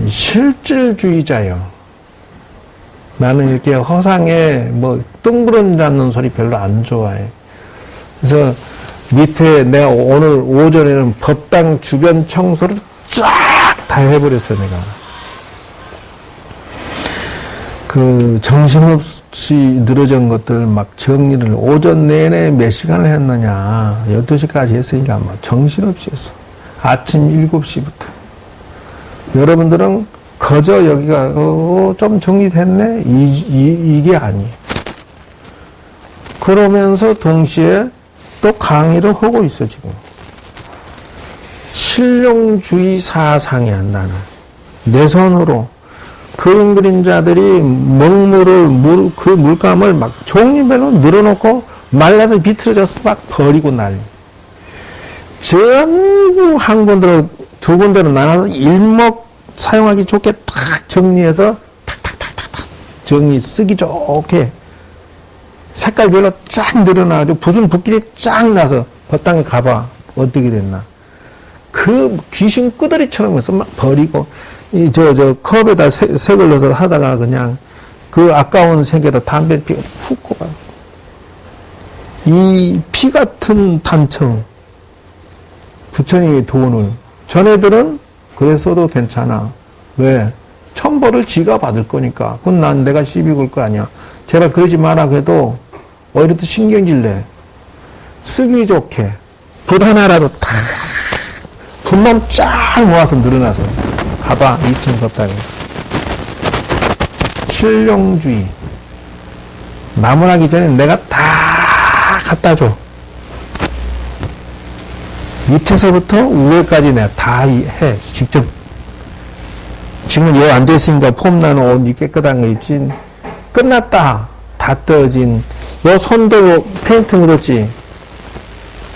실질주의자예요. 나는 이렇게 허상에 뜬구름 잡는 소리 별로 안 좋아해. 그래서 밑에 내가 오늘 오전에는 법당 주변 청소를 쫙 다 해버렸어, 내가. 정신없이 늘어진 것들 막 정리를 오전 내내 몇 시간을 했느냐. 12시까지 했으니까 정신없이 했어. 아침 7시부터. 여러분들은 거저 여기가 좀 정리됐네? 이게 아니에요. 그러면서 동시에 또 강의를 하고 있어, 지금. 실용주의 사상이야, 나는. 내 손으로 그림 그린 자들이 먹물을, 그 물감을 막 종류별로 늘어놓고 말라서 비틀어져서 막 버리고 난리. 전부 한 군데로, 두 군데로 나눠서 일목 사용하기 좋게 탁 정리해서 탁탁탁탁탁 정리 쓰기 좋게 색깔별로 쫙 늘어나가지고 무슨 붓길이 쫙 나서 법당에 가봐. 어떻게 됐나. 그 귀신 끄더리처럼 해서 막 버리고, 컵에다 색을 넣어서 하다가 그냥 그 아까운 색에다 담배 피가 훅 꼽아. 이 피 같은 단청. 부처님의 돈을. 전애들은 그랬어도 괜찮아. 왜? 천벌을 지가 받을 거니까. 그건 내가 시비 걸 거 아니야. 제발 그러지 마라 그래도 오히려 또 신경질 내. 쓰기 좋게. 붓 하나라도 탁 붓만 쫙 모아서 늘어나서 가봐. 2층 법당에. 실용주의. 나무라기 전에 내가 다 갖다 줘. 밑에서부터 위에까지 내가 다 해. 직접. 지금 여기 앉아있으니까 폼나는 옷 깨끗한 거 입지. 끝났다. 다 떠진. 요 손도 페인트 묻었지.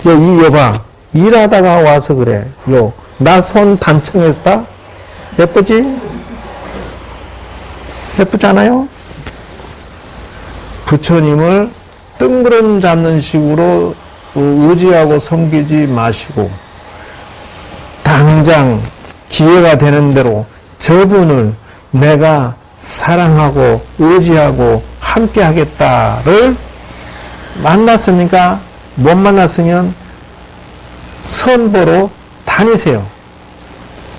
여봐. 일하다가 와서 그래. 나 손 단청했다? 예쁘지? 예쁘잖아요? 부처님을 뜬구름 잡는 식으로 의지하고 섬기지 마시고, 당장 기회가 되는 대로 저분을 내가 사랑하고 의지하고 함께 하겠다를 만났으니까, 못 만났으면 선보러 다니세요.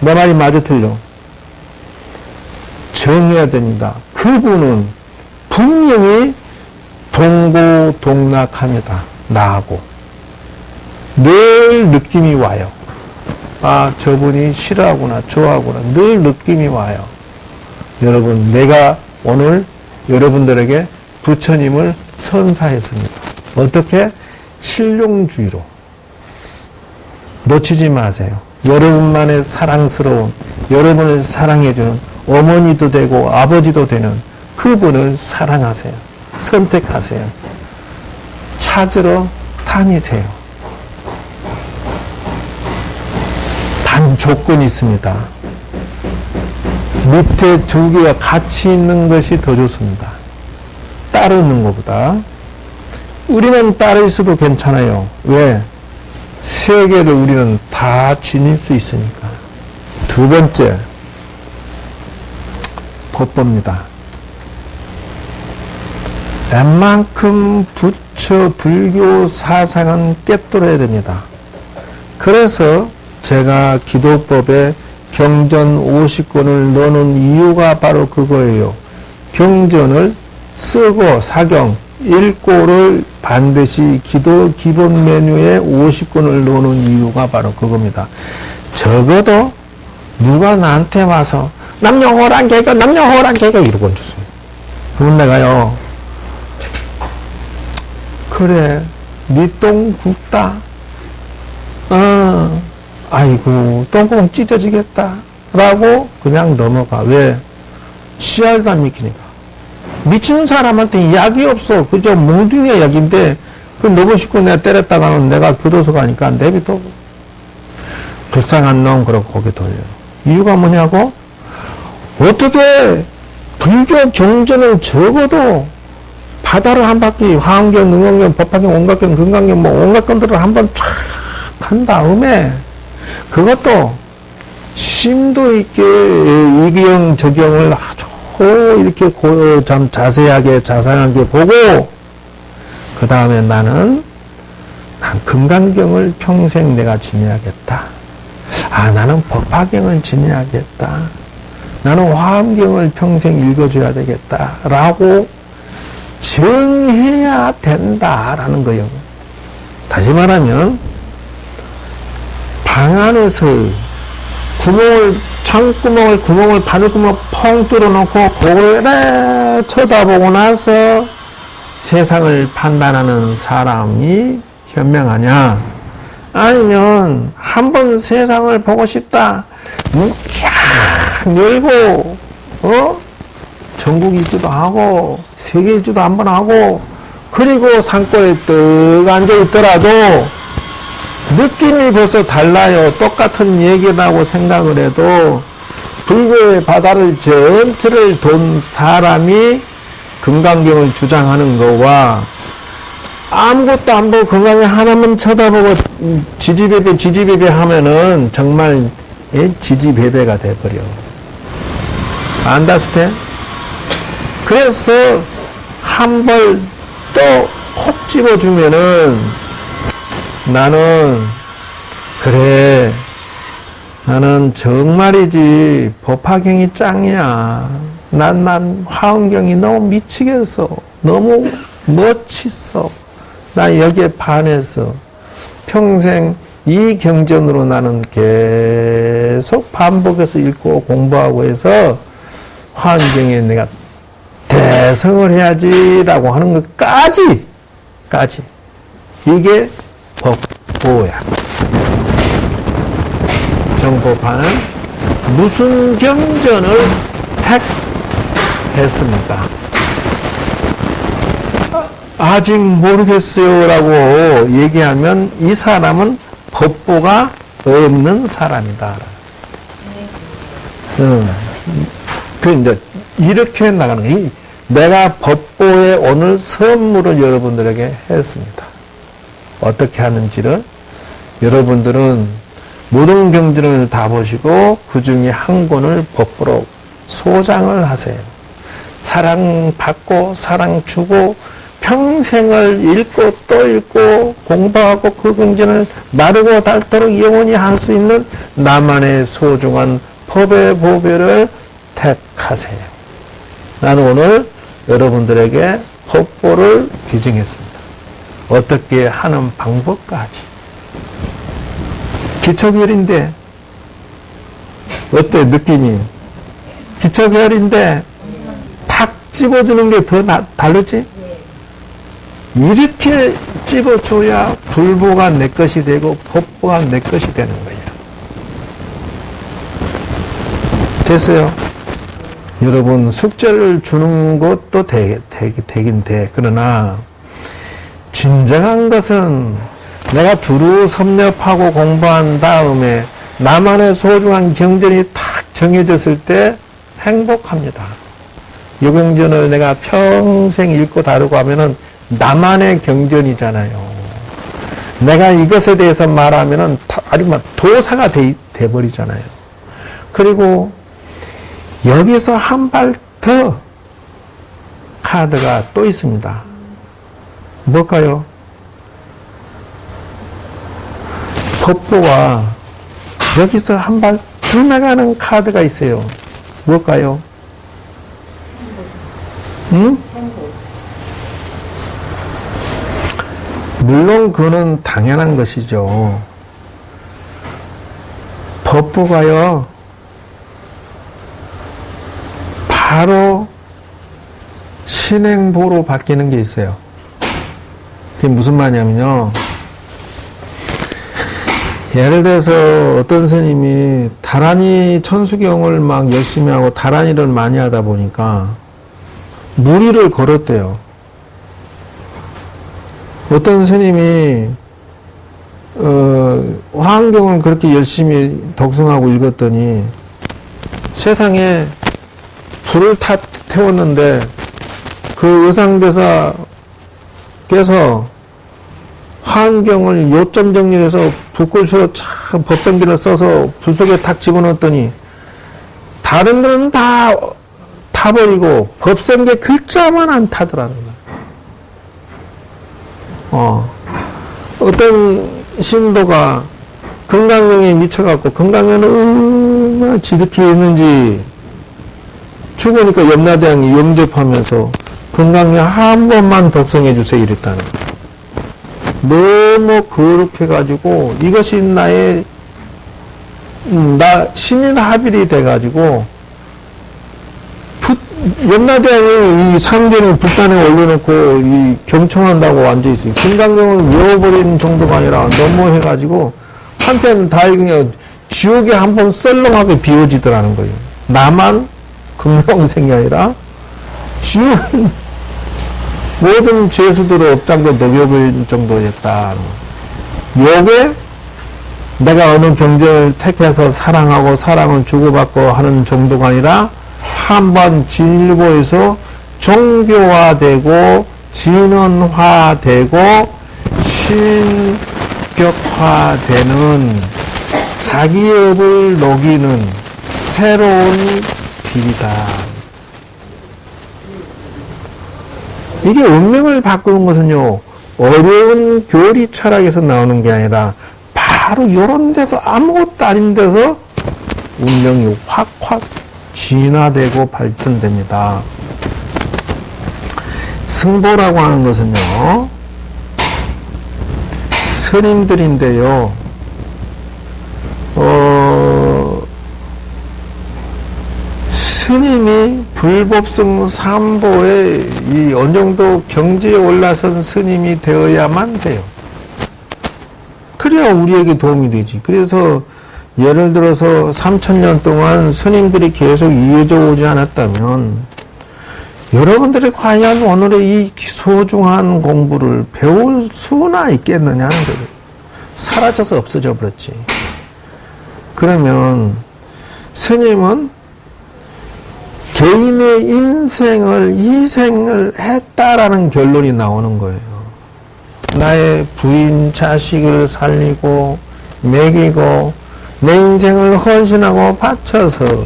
내 말이 맞아 틀려. 정해야 됩니다. 그분은 분명히 동고동락합니다. 나하고. 늘 느낌이 와요. 아, 저분이 싫어하구나, 좋아하구나. 늘 느낌이 와요. 여러분, 내가 오늘 여러분들에게 부처님을 선사했습니다. 어떻게? 실용주의로. 놓치지 마세요. 여러분만의 사랑스러운, 여러분을 사랑해주는 어머니도 되고 아버지도 되는 그분을 사랑하세요. 선택하세요. 찾으러 다니세요. 단 조건이 있습니다. 밑에 두 개가 같이 있는 것이 더 좋습니다. 따르는 것보다. 우리는 따로 있어도 괜찮아요. 왜? 세 개를 우리는 다 지닐 수 있으니까. 두 번째, 법보입니다. 웬만큼 부처 불교 사상은 깨뜨려야 됩니다. 그래서 제가 기도법에 경전 50권을 넣는 이유가 바로 그거예요. 경전을 쓰고 사경, 읽고를 반드시 기도 기본 메뉴에 50권을 넣는 이유가 바로 그겁니다. 적어도 누가 나한테 와서 남녀호란 개가 이러고 앉았습니다. 그럼 내가요, 그래, 니 똥 굽다. 아이고, 똥구멍 찢어지겠다. 라고 그냥 넘어가. 왜? 씨알도 안 믿기니까. 미친 사람한테 약이 없어. 그저 몽둥이의 약인데, 그 너무 쉽고 내가 때렸다가는 내가 교도소 가니까 내비둬. 불쌍한 놈, 그러고 거기 돌려. 이유가 뭐냐고? 어떻게 불교 경전을 적어도 바다를 한 바퀴, 화엄경, 능엄경, 법화경, 온각경, 금강경, 뭐 온갖 건들을 한번 쫙 한 다음에 그것도 심도 있게 이경 적용을 아주 이렇게 참 자세하게 자상하게 보고, 그 다음에 난 금강경을 평생 내가 지내야겠다. 아, 나는 법화경을 지내야겠다. 나는 화엄경을 평생 읽어줘야 되겠다. 라고 정해야 된다라는 거예요. 다시 말하면 방 안에서 구멍을 바늘구멍을 펑 뚫어놓고 고래 쳐다보고 나서 세상을 판단하는 사람이 현명하냐? 아니면 한번 세상을 보고 싶다. 문 쫙 열고 전국 일주도 하고 세계 일주도 한번 하고, 그리고 산골에 떡 앉아있더라도 느낌이 벌써 달라요. 똑같은 얘기라고 생각을 해도 불교의 바다를 전체를 돈 사람이 금강경을 주장하는 거와 아무것도 안 보고 금강경 하나만 쳐다보고 지지배배 하면은 정말 지지배배가 돼버려. 안다스테? 그래서 한 벌 또 콕 집어주면은 나는 그래, 나는 정말이지 법화경이 짱이야. 난 화엄경이 너무 미치겠어. 너무 멋있어. 나 여기에 반해서 평생 이 경전으로 나는 계속 반복해서 읽고 공부하고 해서 화엄경에 내가 대성을 해야지라고 하는 것까지 이게 법보야. 정법화는 무슨 경전을 택했습니까? 아직 모르겠어요 라고 얘기하면 이 사람은 법보가 없는 사람이다. 그 이제 이렇게 나가는 거예요. 내가 법보에 오늘 선물을 여러분들에게 했습니다. 어떻게 하는지를 여러분들은 모든 경전을 다 보시고 그 중에 한 권을 법보로 소장을 하세요. 사랑받고 사랑 주고 평생을 읽고 또 읽고 공부하고 그 경전을 마르고 닳도록 영원히 할 수 있는 나만의 소중한 법의 보배를 택하세요. 나는 오늘 여러분들에게 법보를 규정했습니다. 어떻게 하는 방법까지. 기초결인데 어때 느낌이? 기초결인데 탁 집어주는 게 더 다르지? 이렇게 집어줘야 불보가 내 것이 되고 법보가 내 것이 되는 거예요. 됐어요? 여러분 숙제를 주는 것도 되긴 돼. 그러나 진정한 것은 내가 두루 섭렵하고 공부한 다음에 나만의 소중한 경전이 탁 정해졌을 때 행복합니다. 이 경전을 내가 평생 읽고 다루고 하면은 나만의 경전이잖아요. 내가 이것에 대해서 말하면은 아니면 도사가 돼버리잖아요. 그리고 여기서 한 발 더 카드가 또 있습니다. 뭘까요? 법보가 여기서 한 발 더 나가는 카드가 있어요. 뭘까요? 응? 물론 그는 당연한 것이죠. 법보가요, 바로 신행보로 바뀌는 게 있어요. 그게 무슨 말이냐면요. 예를 들어서 어떤 스님이 다란이 천수경을 막 열심히 하고 다란이를 많이 하다 보니까 무리를 걸었대요. 어떤 스님이 화엄경을 그렇게 열심히 독송하고 읽었더니 세상에 불을 태웠는데 그 의상대사께서 화엄경을 요점 정리해서 붓글씨로 참 법성기를 써서 불 속에 탁 집어넣었더니 다른 거는 다 타버리고 법성계 글자만 안 타더라는 거예요. 어떤 신도가 건강경에 미쳐갖고 건강경은 얼마나 지득히 했는지 죽으니까 염라대왕이 영접하면서 건강경 한 번만 독성해 주세요 이랬다는 거예요. 너무 거룩해가지고 이것이 나 신인 합일이 돼가지고 염라대왕이 이 상계를 북단에 올려놓고 이 경청한다고 앉아있어요. 금강경을 외워버리는 정도가 아니라 너무 해가지고 한편 다 그냥 지옥에 한 번 썰렁하게 비워지더라는 거예요. 나만 금명생이 아니라 지옥 모든 죄수들을 업장도 녹여버린 정도였다. 요게 내가 어느 경전을 택해서 사랑하고 사랑을 주고받고 하는 정도가 아니라 한번 진일보에서 종교화되고 진언화되고 신격화되는 자기의 업을 녹이는 새로운 길이다. 이게 운명을 바꾸는 것은요, 어려운 교리 철학에서 나오는 게 아니라 바로 이런 데서 아무것도 아닌 데서 운명이 확확 진화되고 발전됩니다. 승보라고 하는 것은요, 스님들인데요, 스님이 불법성 삼보에 이 어느 정도 경지에 올라선 스님이 되어야만 돼요. 그래야 우리에게 도움이 되지. 그래서 예를 들어서 3000년 동안 스님들이 계속 이어져 오지 않았다면 여러분들이 과연 오늘의 이 소중한 공부를 배울 수나 있겠느냐는 거예요. 사라져서 없어져 버렸지. 그러면 스님은 개인의 인생을 희생을 했다라는 결론이 나오는 거예요. 나의 부인, 자식을 살리고 먹이고 내 인생을 헌신하고 바쳐서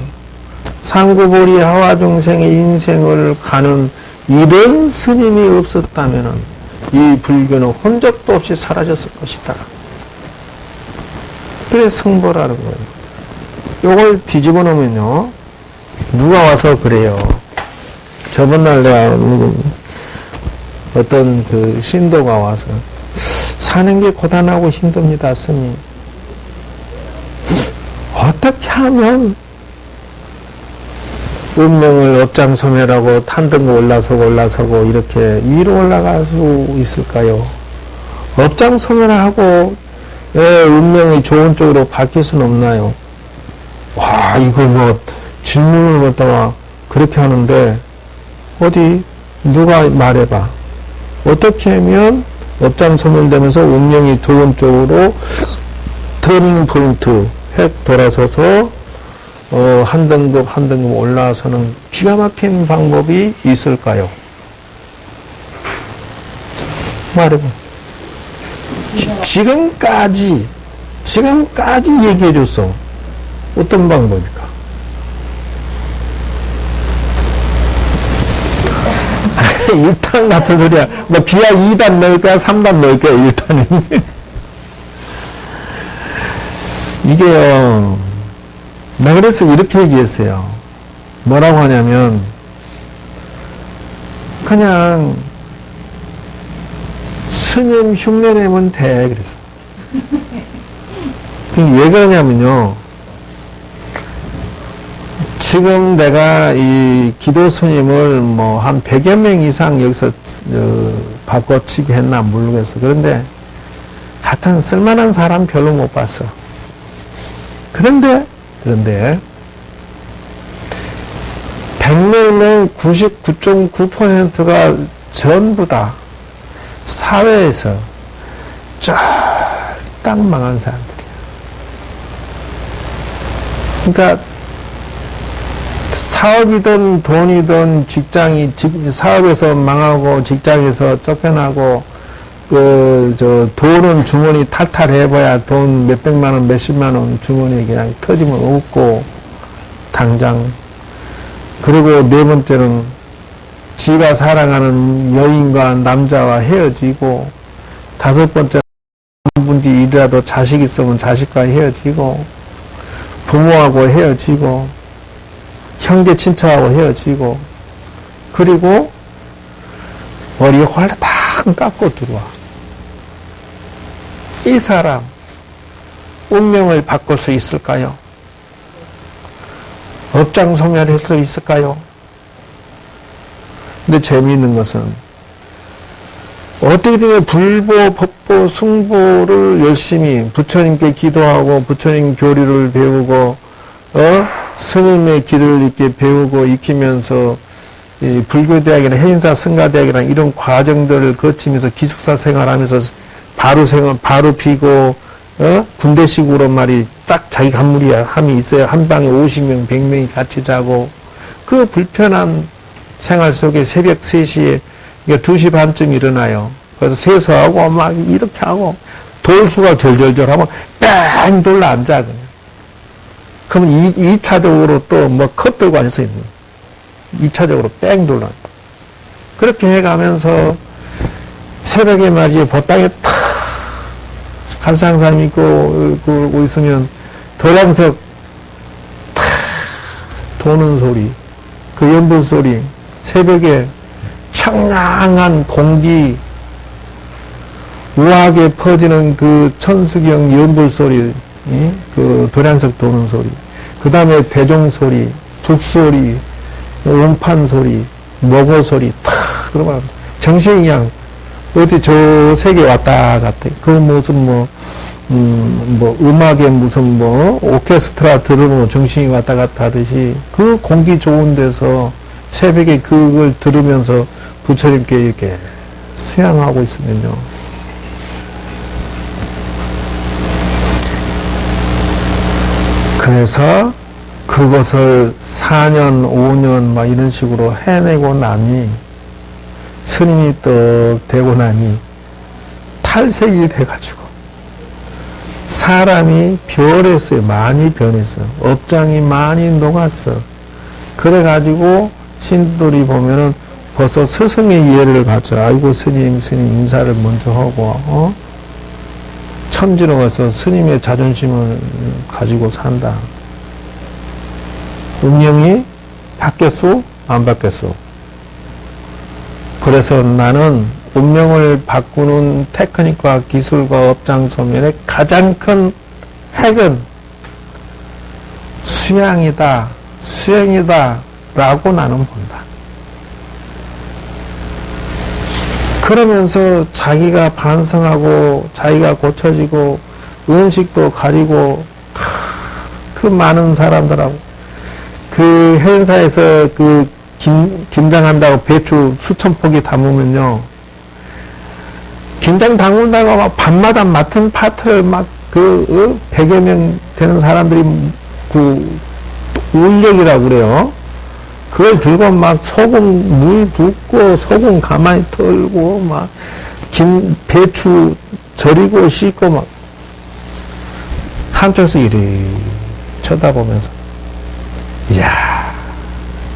상구보리 하와중생의 인생을 가는 이런 스님이 없었다면 이 불교는 흔적도 없이 사라졌을 것이다. 그래 성보라는 거예요. 요걸 뒤집어 놓으면요. 누가 와서 그래요. 저번날 내가 어떤 그 신도가 와서 사는 게 고단하고 힘듭니다, 스님. 어떻게 하면 운명을 업장소멸하고 탄등고 올라서고 이렇게 위로 올라갈 수 있을까요? 업장소멸하고 운명이 좋은 쪽으로 바뀔 수는 없나요? 와, 이거 뭐 질문을 갖다가 그렇게 하는데 어디 누가 말해봐. 어떻게 하면 업장소멸되면서 운명이 좋은 쪽으로 터닝 포인트 획 돌아서서 한 등급 올라서는 기가 막힌 방법이 있을까요? 말해봐. 지금까지 얘기해줬어. 어떤 방법일까? 일단 같은 소리야. 뭐 비야 2단 넣을 거야, 3단 넣을 거야, 1단은. 이게요, 나 그래서 이렇게 얘기했어요. 뭐라고 하냐면, 그냥, 스님 흉내 내면 돼, 그랬어. 왜 그러냐면요, 지금 내가 이 기도 스님을 뭐 한 100여 명 이상 여기서 바꿔치기 했나 모르겠어. 그런데 하여튼 쓸만한 사람 별로 못 봤어. 그런데 100명은 99.9%가 전부 다 사회에서 쫙딱 망한 사람들이야. 그러니까 사업이든 돈이든 사업에서 망하고 직장에서 쫓겨나고 돈은 주머니 탈탈해봐야 돈 몇백만 원, 몇십만 원 주머니에 그냥 터지면 없고 당장. 그리고 네 번째는 지가 사랑하는 여인과 남자와 헤어지고, 다섯 번째는 한 분이라도 자식 있으면 자식과 헤어지고, 부모하고 헤어지고, 형제 친척하고 헤어지고, 그리고 머리에 홀딱 깎고 들어와. 이 사람 운명을 바꿀 수 있을까요? 업장소멸할 수 있을까요? 근데 재미있는 것은 어떻게든 불보, 법보, 숭보를 열심히 부처님께 기도하고 부처님 교리를 배우고 스님의 길을 이렇게 배우고 익히면서 이 불교대학이나 해인사 승가대학이나 이런 과정들을 거치면서 기숙사 생활하면서 바로 피고 군대식으로 말이 딱 자기 함이 있어야 한 방에 50명, 100명이 같이 자고, 그 불편한 생활 속에 새벽 3시에 2시 반쯤 일어나요. 그래서 세수하고 막 이렇게 하고 돌수가 절절절 하면 뺑 돌라 앉아. 그러면 2차적으로 또 뭐 컵 들고 앉아서 있는 2차적으로 뺑 돌라. 그렇게 해가면서 새벽에 말이지 보따리에 탁 간상사님 있고 있으면 도량석 탁 도는 소리, 그 연불 소리, 새벽에 청량한 공기, 우아하게 퍼지는 그 천수경 연불 소리, 그 도량석 도는 소리, 그 다음에 대종 소리, 북소리, 음판 소리, 먹어 소리 탁 들어가. 정신이 그냥 어디 저 세계 왔다 갔다. 그 무슨 음악에 무슨 오케스트라 들으면 정신이 왔다 갔다 하듯이, 그 공기 좋은 데서 새벽에 그걸 들으면서 부처님께 이렇게 수양하고 있으면요, 그래서 그것을 4년, 5년 막 이런 식으로 해내고 나니 스님이 떡 되고 나니 탈색이 돼가지고 사람이 변했어요. 많이 변했어요. 업장이 많이 녹았어. 그래가지고 신들이 보면은 벌써 스승의 예를 갖죠. 아이고 스님 인사를 먼저 하고 천지로 가서 스님의 자존심을 가지고 산다. 운명이 바뀌었소? 안 바뀌었소? 그래서 나는 운명을 바꾸는 테크닉과 기술과 업장 소멸의 가장 큰 핵은 수양이다, 수행이다 라고 나는 본다. 그러면서 자기가 반성하고 자기가 고쳐지고 음식도 가리고 그 많은 사람들하고 그 행사에서 그 김장한다고 배추 수천 포기 담으면요. 김장 담근다고 막 밤마다 맡은 파트를 막 100여 명 되는 사람들이 울력이라고 그래요. 그걸 들고 막 소금 물 붓고 소금 가만히 털고 막 배추 절이고 씻고 막 한쪽에서 이리 쳐다보면서 이야,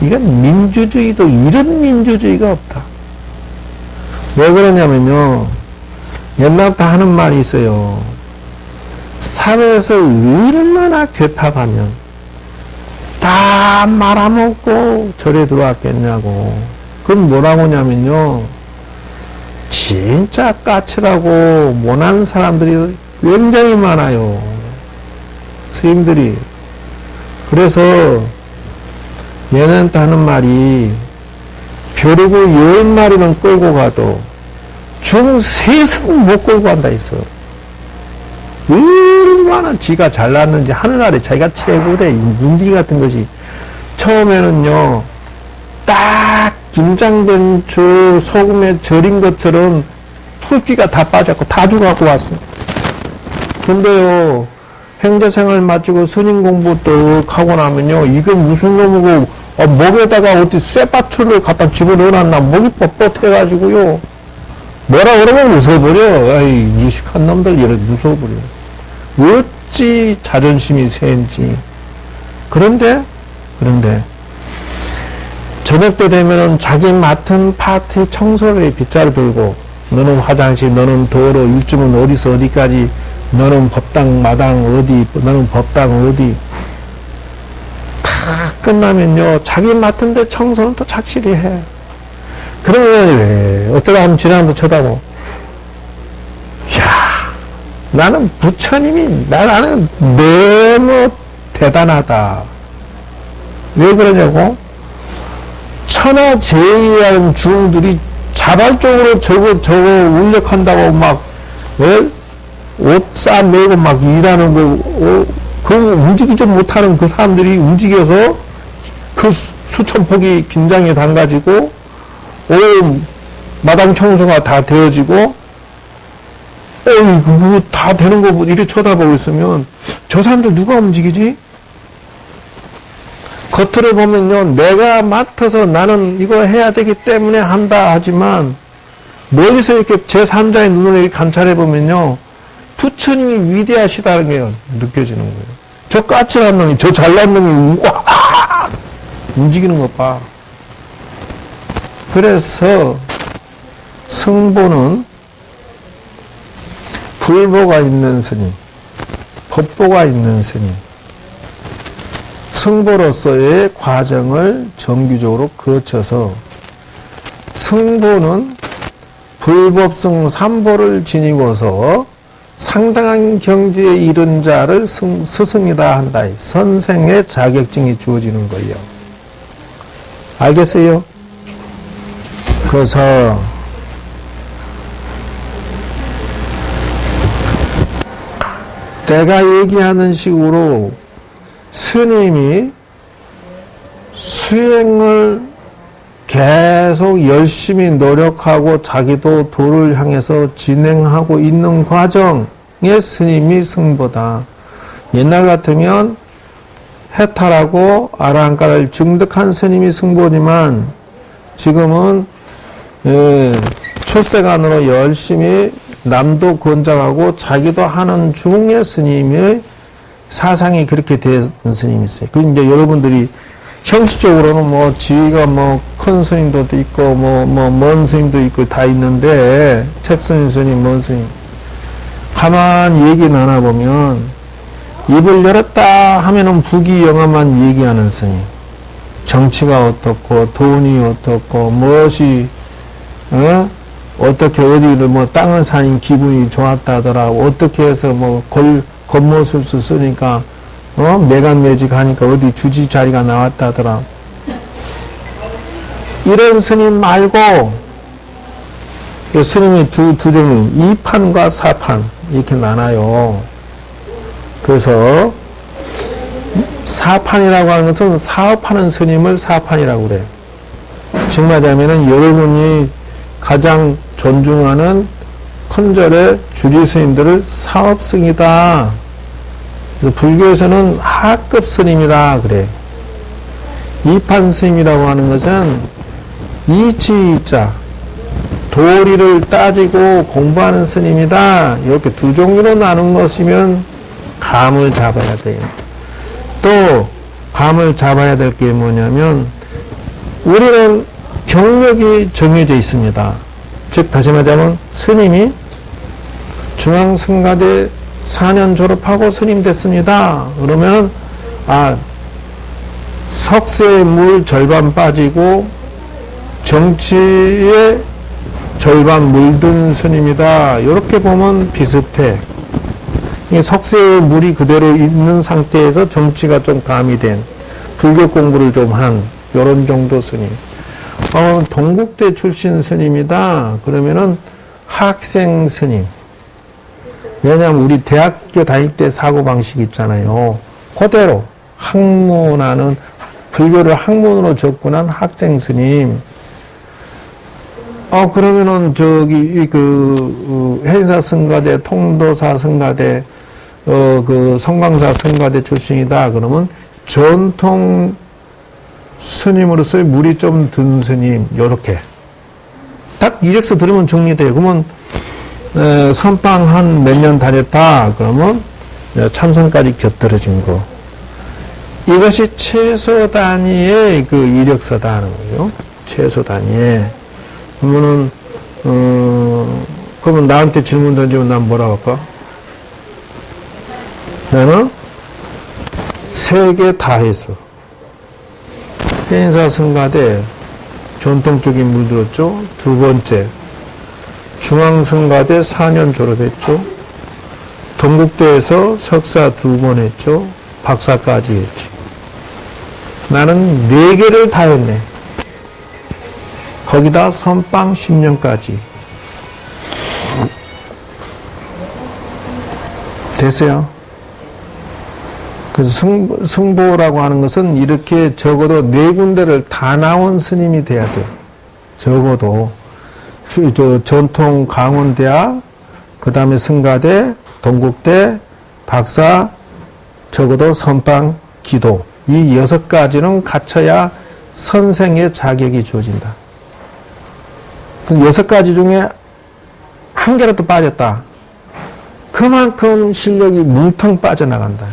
이건 민주주의도 이런 민주주의가 없다. 왜 그러냐면요, 옛날부터 하는 말이 있어요. 사회에서 얼마나 괴팍하면 다 말아먹고 절에 들어왔겠냐고. 그럼 뭐라고 하냐면요, 진짜 까칠하고 못난 사람들이 굉장히 많아요. 스님들이. 그래서 얘네한테 하는 말이 벼르고 10마리는 끌고 가도 중 3은 못 끌고 간다 했어. 얼마나 지가 잘났는지 하늘 아래 자기가 최고래. 이 문디 같은 것이 처음에는요 딱 김장된 주 소금에 절인 것처럼 툴기가 다 빠졌고 다 주갖고 왔어. 근데요 행자생활 마치고 스님 공부 또 하고 나면요, 이게 무슨 놈이고, 목에다가 어디 쇠바추를 갖다 집어넣어놨나, 목이 뻣뻣해가지고요, 뭐라 그러면 웃어버려. 아이, 무식한 놈들, 이래 웃어버려. 어찌 자존심이 세인지. 그런데, 저녁 때 되면은 자기 맡은 파티 청소를 빗자루 들고, 너는 화장실, 너는 도로, 일주는 어디서 어디까지, 너는 법당 마당 어디, 너는 법당 어디. 다 끝나면요, 자기 맡은데 청소는 또 착실히 해. 그러면 어쩌다 하면 지나가면서 쳐다보. 이야, 나는 부처님이 나는 너무 대단하다. 왜 그러냐고? 천하제일이라는 중들이 자발적으로 저거 울력한다고 막, 옷 싸매고 막 일하는 그 움직이지 못하는 그 사람들이 움직여서 그 수천 폭이 김장에 담가지고 마당 청소가 다 되어지고 그거 다 되는 거 보고 이렇게 쳐다보고 있으면 저 사람들 누가 움직이지? 겉으로 보면요, 내가 맡아서 나는 이거 해야 되기 때문에 한다 하지만 멀리서 이렇게 제3자의 눈으로 이렇게 관찰해 보면요, 부처님이 위대하시다는 게 느껴지는 거예요. 저 까칠한 놈이, 저 잘난 놈이 와 움직이는 것 봐. 그래서 승보는 불보가 있는 스님, 법보가 있는 스님, 승보로서의 과정을 정규적으로 거쳐서 승보는 불법승 3보를 지니고서 상당한 경지에 이른 자를 스승이다 한다. 선생의 자격증이 주어지는 거예요. 알겠어요? 그래서 내가 얘기하는 식으로 스님이 수행을 계속 열심히 노력하고 자기도 도를 향해서 진행하고 있는 과정에 스님이 승보다. 옛날 같으면 해탈하고 아라한가를 증득한 스님이 승보지만 지금은 출세간으로 열심히 남도 권장하고 자기도 하는 중의 스님의 사상이 그렇게 된 스님이 있어요. 그 이제 여러분들이 형식적으로는 뭐 지위가 뭐 큰 스님도 있고 먼 스님도 있고 다 있는데 책스님 스님, 먼 스님 가만 얘기 나눠보면 입을 열었다 하면은 부귀영화만 얘기하는 스님, 정치가 어떻고 돈이 어떻고 무엇이 어떻게 어디를 뭐 땅을 사니 기분이 좋았다더라, 어떻게 해서 뭐 겉모술 쓰니까 매간매직하니까 어디 주지 자리가 나왔다더라. 이런 스님 말고 스님이 두 종류, 2판과 4판 이렇게 나눠요. 그래서 4판이라고 하는 것은 사업하는 스님을 4판이라고 그래요. 즉 말하면은 여러분이 가장 존중하는 큰절의 주지 스님들을 사업승이다. 불교에서는 하급 스님이라 그래. 2판 스님이라고 하는 것은 이치이자 도리를 따지고 공부하는 스님이다. 이렇게 두 종류로 나눈 것이면 감을 잡아야 돼요. 또 감을 잡아야 될 게 뭐냐면 우리는 경력이 정해져 있습니다. 즉 다시 말하자면 스님이 중앙성가대 4년 졸업하고 스님 됐습니다. 그러면 석쇠에 물 절반 빠지고 정치에 절반 물든 스님이다. 이렇게 보면 비슷해. 석쇠에 물이 그대로 있는 상태에서 정치가 좀 가미된 불교 공부를 좀 한 이런 정도 스님. 동국대 출신 스님이다. 그러면은 학생 스님. 왜냐하면 우리 대학교 다닐 때 사고방식 있잖아요. 그대로 학문하는, 불교를 학문으로 접근한 학생 스님. 그러면은 해인사 성가대, 통도사 성가대, 성광사 성가대 출신이다. 그러면 전통 스님으로서의 물이 좀 든 스님, 요렇게. 딱 이력서 들으면 정리돼요. 그러면, 선방 한 몇 년 다녔다. 그러면, 참선까지 곁들여진 거. 이것이 최소 단위의 이력서다 하는 거죠. 최소 단위에. 그러면은, 그러면 나한테 질문 던지면 난 뭐라고 할까? 나는 3개 다 했어. 해인사 성가대 전통적인 물들었죠. 두 번째, 중앙성가대 4년 졸업했죠. 동국대에서 석사 2번 했죠. 박사까지 했지. 나는 4개를 다 했네. 거기다 선방 10년까지. 됐어요? 그래서 승보라고 하는 것은 이렇게 적어도 4군데를 다 나온 스님이 돼야 돼요. 적어도. 전통 강원대학, 그 다음에 성가대, 동국대, 박사, 적어도 선방, 기도. 이 6가지는 갖춰야 선생의 자격이 주어진다. 그 6가지 중에 한 개라도 빠졌다. 그만큼 실력이 뭉텅 빠져나간다.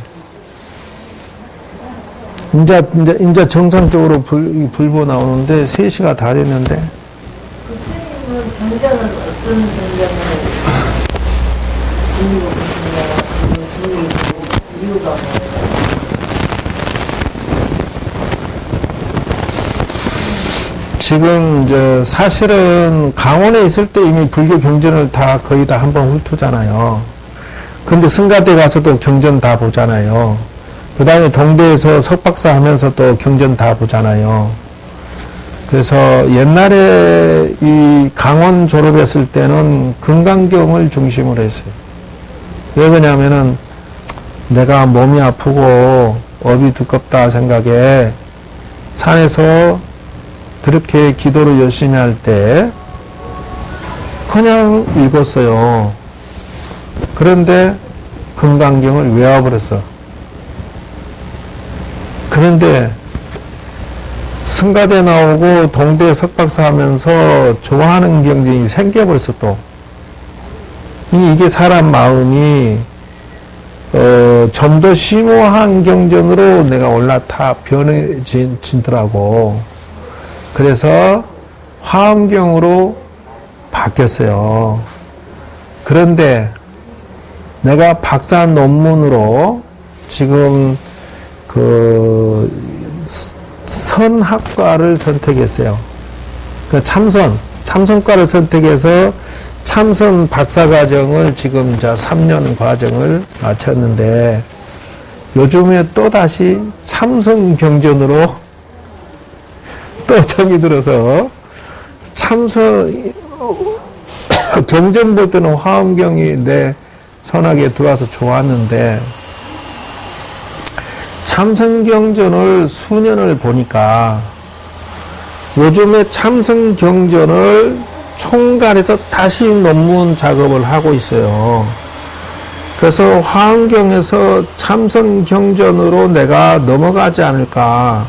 이제 정상적으로 불보 나오는데 3시가 다 됐는데. 그 스님은 경전은 어떤 경전을 지니고 계시냐고 이유가 뭐예요? 지금 사실은 강원에 있을 때 이미 불교 경전을 거의 다 한번 훑잖아요. 근데 승가대 가서도 경전 다 보잖아요. 그 다음에 동대에서 석박사 하면서 또 경전 다 보잖아요. 그래서 옛날에 이 강원 졸업했을 때는 금강경을 중심으로 했어요. 왜 그러냐면은 내가 몸이 아프고 업이 두껍다 생각에 산에서 그렇게 기도를 열심히 할 때 그냥 읽었어요. 그런데 금강경을 외워버렸어. 그런데 승가대 나오고 동대 석박사 하면서 좋아하는 경쟁이 생겨버렸어 또. 이게 사람 마음이 좀 더 심오한 경전으로 내가 올라타 변해지더라고. 그래서 화엄경으로 바뀌었어요. 그런데 내가 박사 논문으로 지금 선학과를 선택했어요. 참선과를 선택해서 참선 박사과정을 지금 3년 과정을 마쳤는데 요즘에 또다시 참선 경전으로 또 정이 들어서 참선 경전 볼 때는 화엄경이 내 선악에 들어와서 좋았는데 참선경전을 수년을 보니까 요즘에 참선경전을 총괄해서 다시 논문 작업을 하고 있어요. 그래서 화엄경에서 참선경전으로 내가 넘어가지 않을까.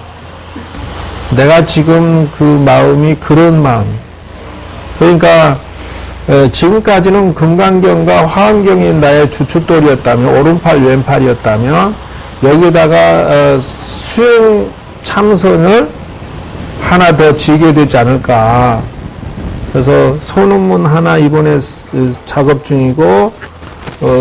내가 지금 그 마음이 그런 마음. 그러니까 지금까지는 금강경과 화엄경이 나의 주춧돌이었다면, 오른팔 왼팔이었다면 여기다가 수행 참선을 하나 더 지게 되지 않을까. 그래서 소논문 하나 이번에 작업 중이고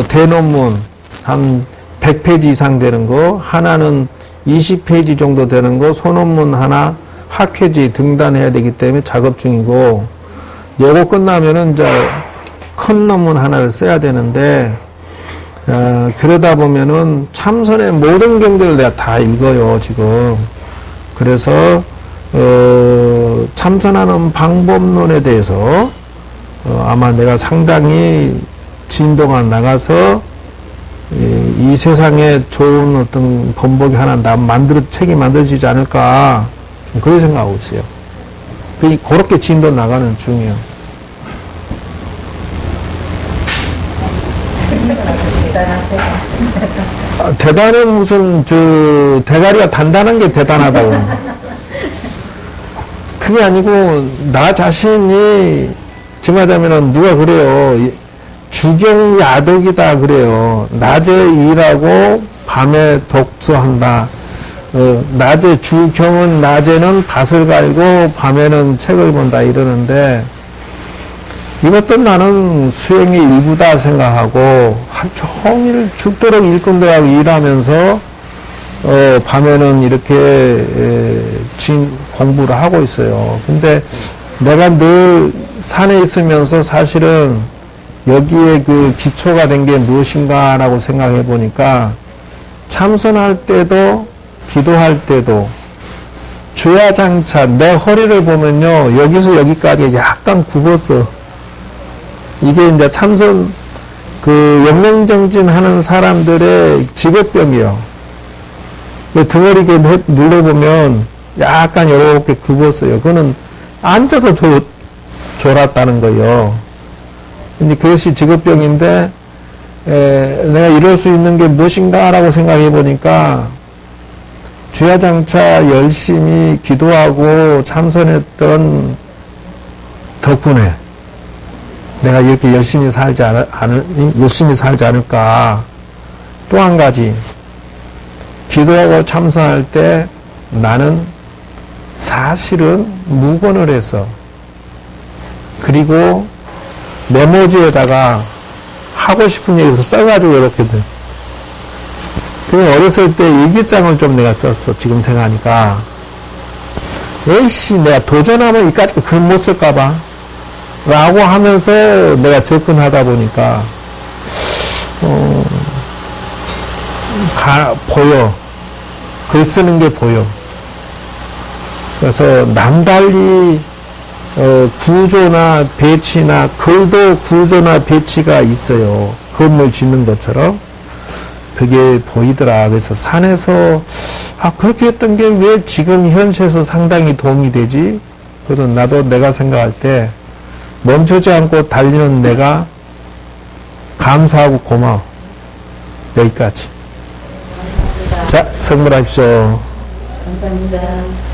대논문 한 100페이지 이상 되는 거, 하나는 20페이지 정도 되는 거, 소논문 하나 학회지 등단해야 되기 때문에 작업 중이고, 요거 끝나면은 이제 큰 논문 하나를 써야 되는데, 그러다 보면은 참선의 모든 경들을 내가 다 읽어요, 지금. 그래서, 참선하는 방법론에 대해서, 아마 내가 상당히 진도가 나가서, 이 세상에 좋은 어떤 본보기 하나 책이 만들어지지 않을까, 좀 그렇게 생각하고 있어요. 그렇게 진도 나가는 중이에요. 대단한 무슨 대가리가 단단한 게 대단하다고. 그게 아니고 나 자신이 정하자면은 누가 그래요. 주경야독이다 그래요. 낮에 일하고 밤에 독서한다. 낮에 주경은 낮에는 밭을 갈고 밤에는 책을 본다 이러는데, 이것도 나는 수행의 일부다 생각하고 하루 종일 죽도록 일꾼들하고 일하면서 밤에는 이렇게 공부를 하고 있어요. 근데 내가 늘 산에 있으면서 사실은 여기에 그 기초가 된 게 무엇인가라고 생각해 보니까, 참선할 때도 기도할 때도 주야장차 내 허리를 보면요, 여기서 여기까지 약간 굽었어. 이게 이제 참선 영맹정진 하는 사람들의 직업병이에요. 등을 이렇게 눌러보면 약간 이렇게 굽었어요. 그거는 앉아서 졸았다는 거예요. 근데 그것이 직업병인데, 내가 이럴 수 있는 게 무엇인가라고 생각해 보니까, 주야장차 열심히 기도하고 참선했던 덕분에 내가 이렇게 열심히 살지 않을까. 또 한 가지, 기도하고 참선할 때 나는 사실은 묵언을 해서, 그리고 메모지에다가 하고 싶은 얘기에서 써가지고 이렇게 돼. 그 어렸을 때 일기장을 좀 내가 썼어. 지금 생각하니까. 에이씨, 내가 도전하면 이까지 글 못 쓸까봐. 라고 하면서 내가 접근하다 보니까, 보여. 글 쓰는 게 보여. 그래서 남달리, 구조나 배치나, 글도 구조나 배치가 있어요. 건물 짓는 것처럼. 그게 보이더라. 그래서 산에서, 그렇게 했던 게 왜 지금 현실에서 상당히 도움이 되지? 그래서 나도 내가 생각할 때, 멈추지 않고 달리는 내가 감사하고 고마워. 여기까지. 자, 선물하십시오. 감사합니다.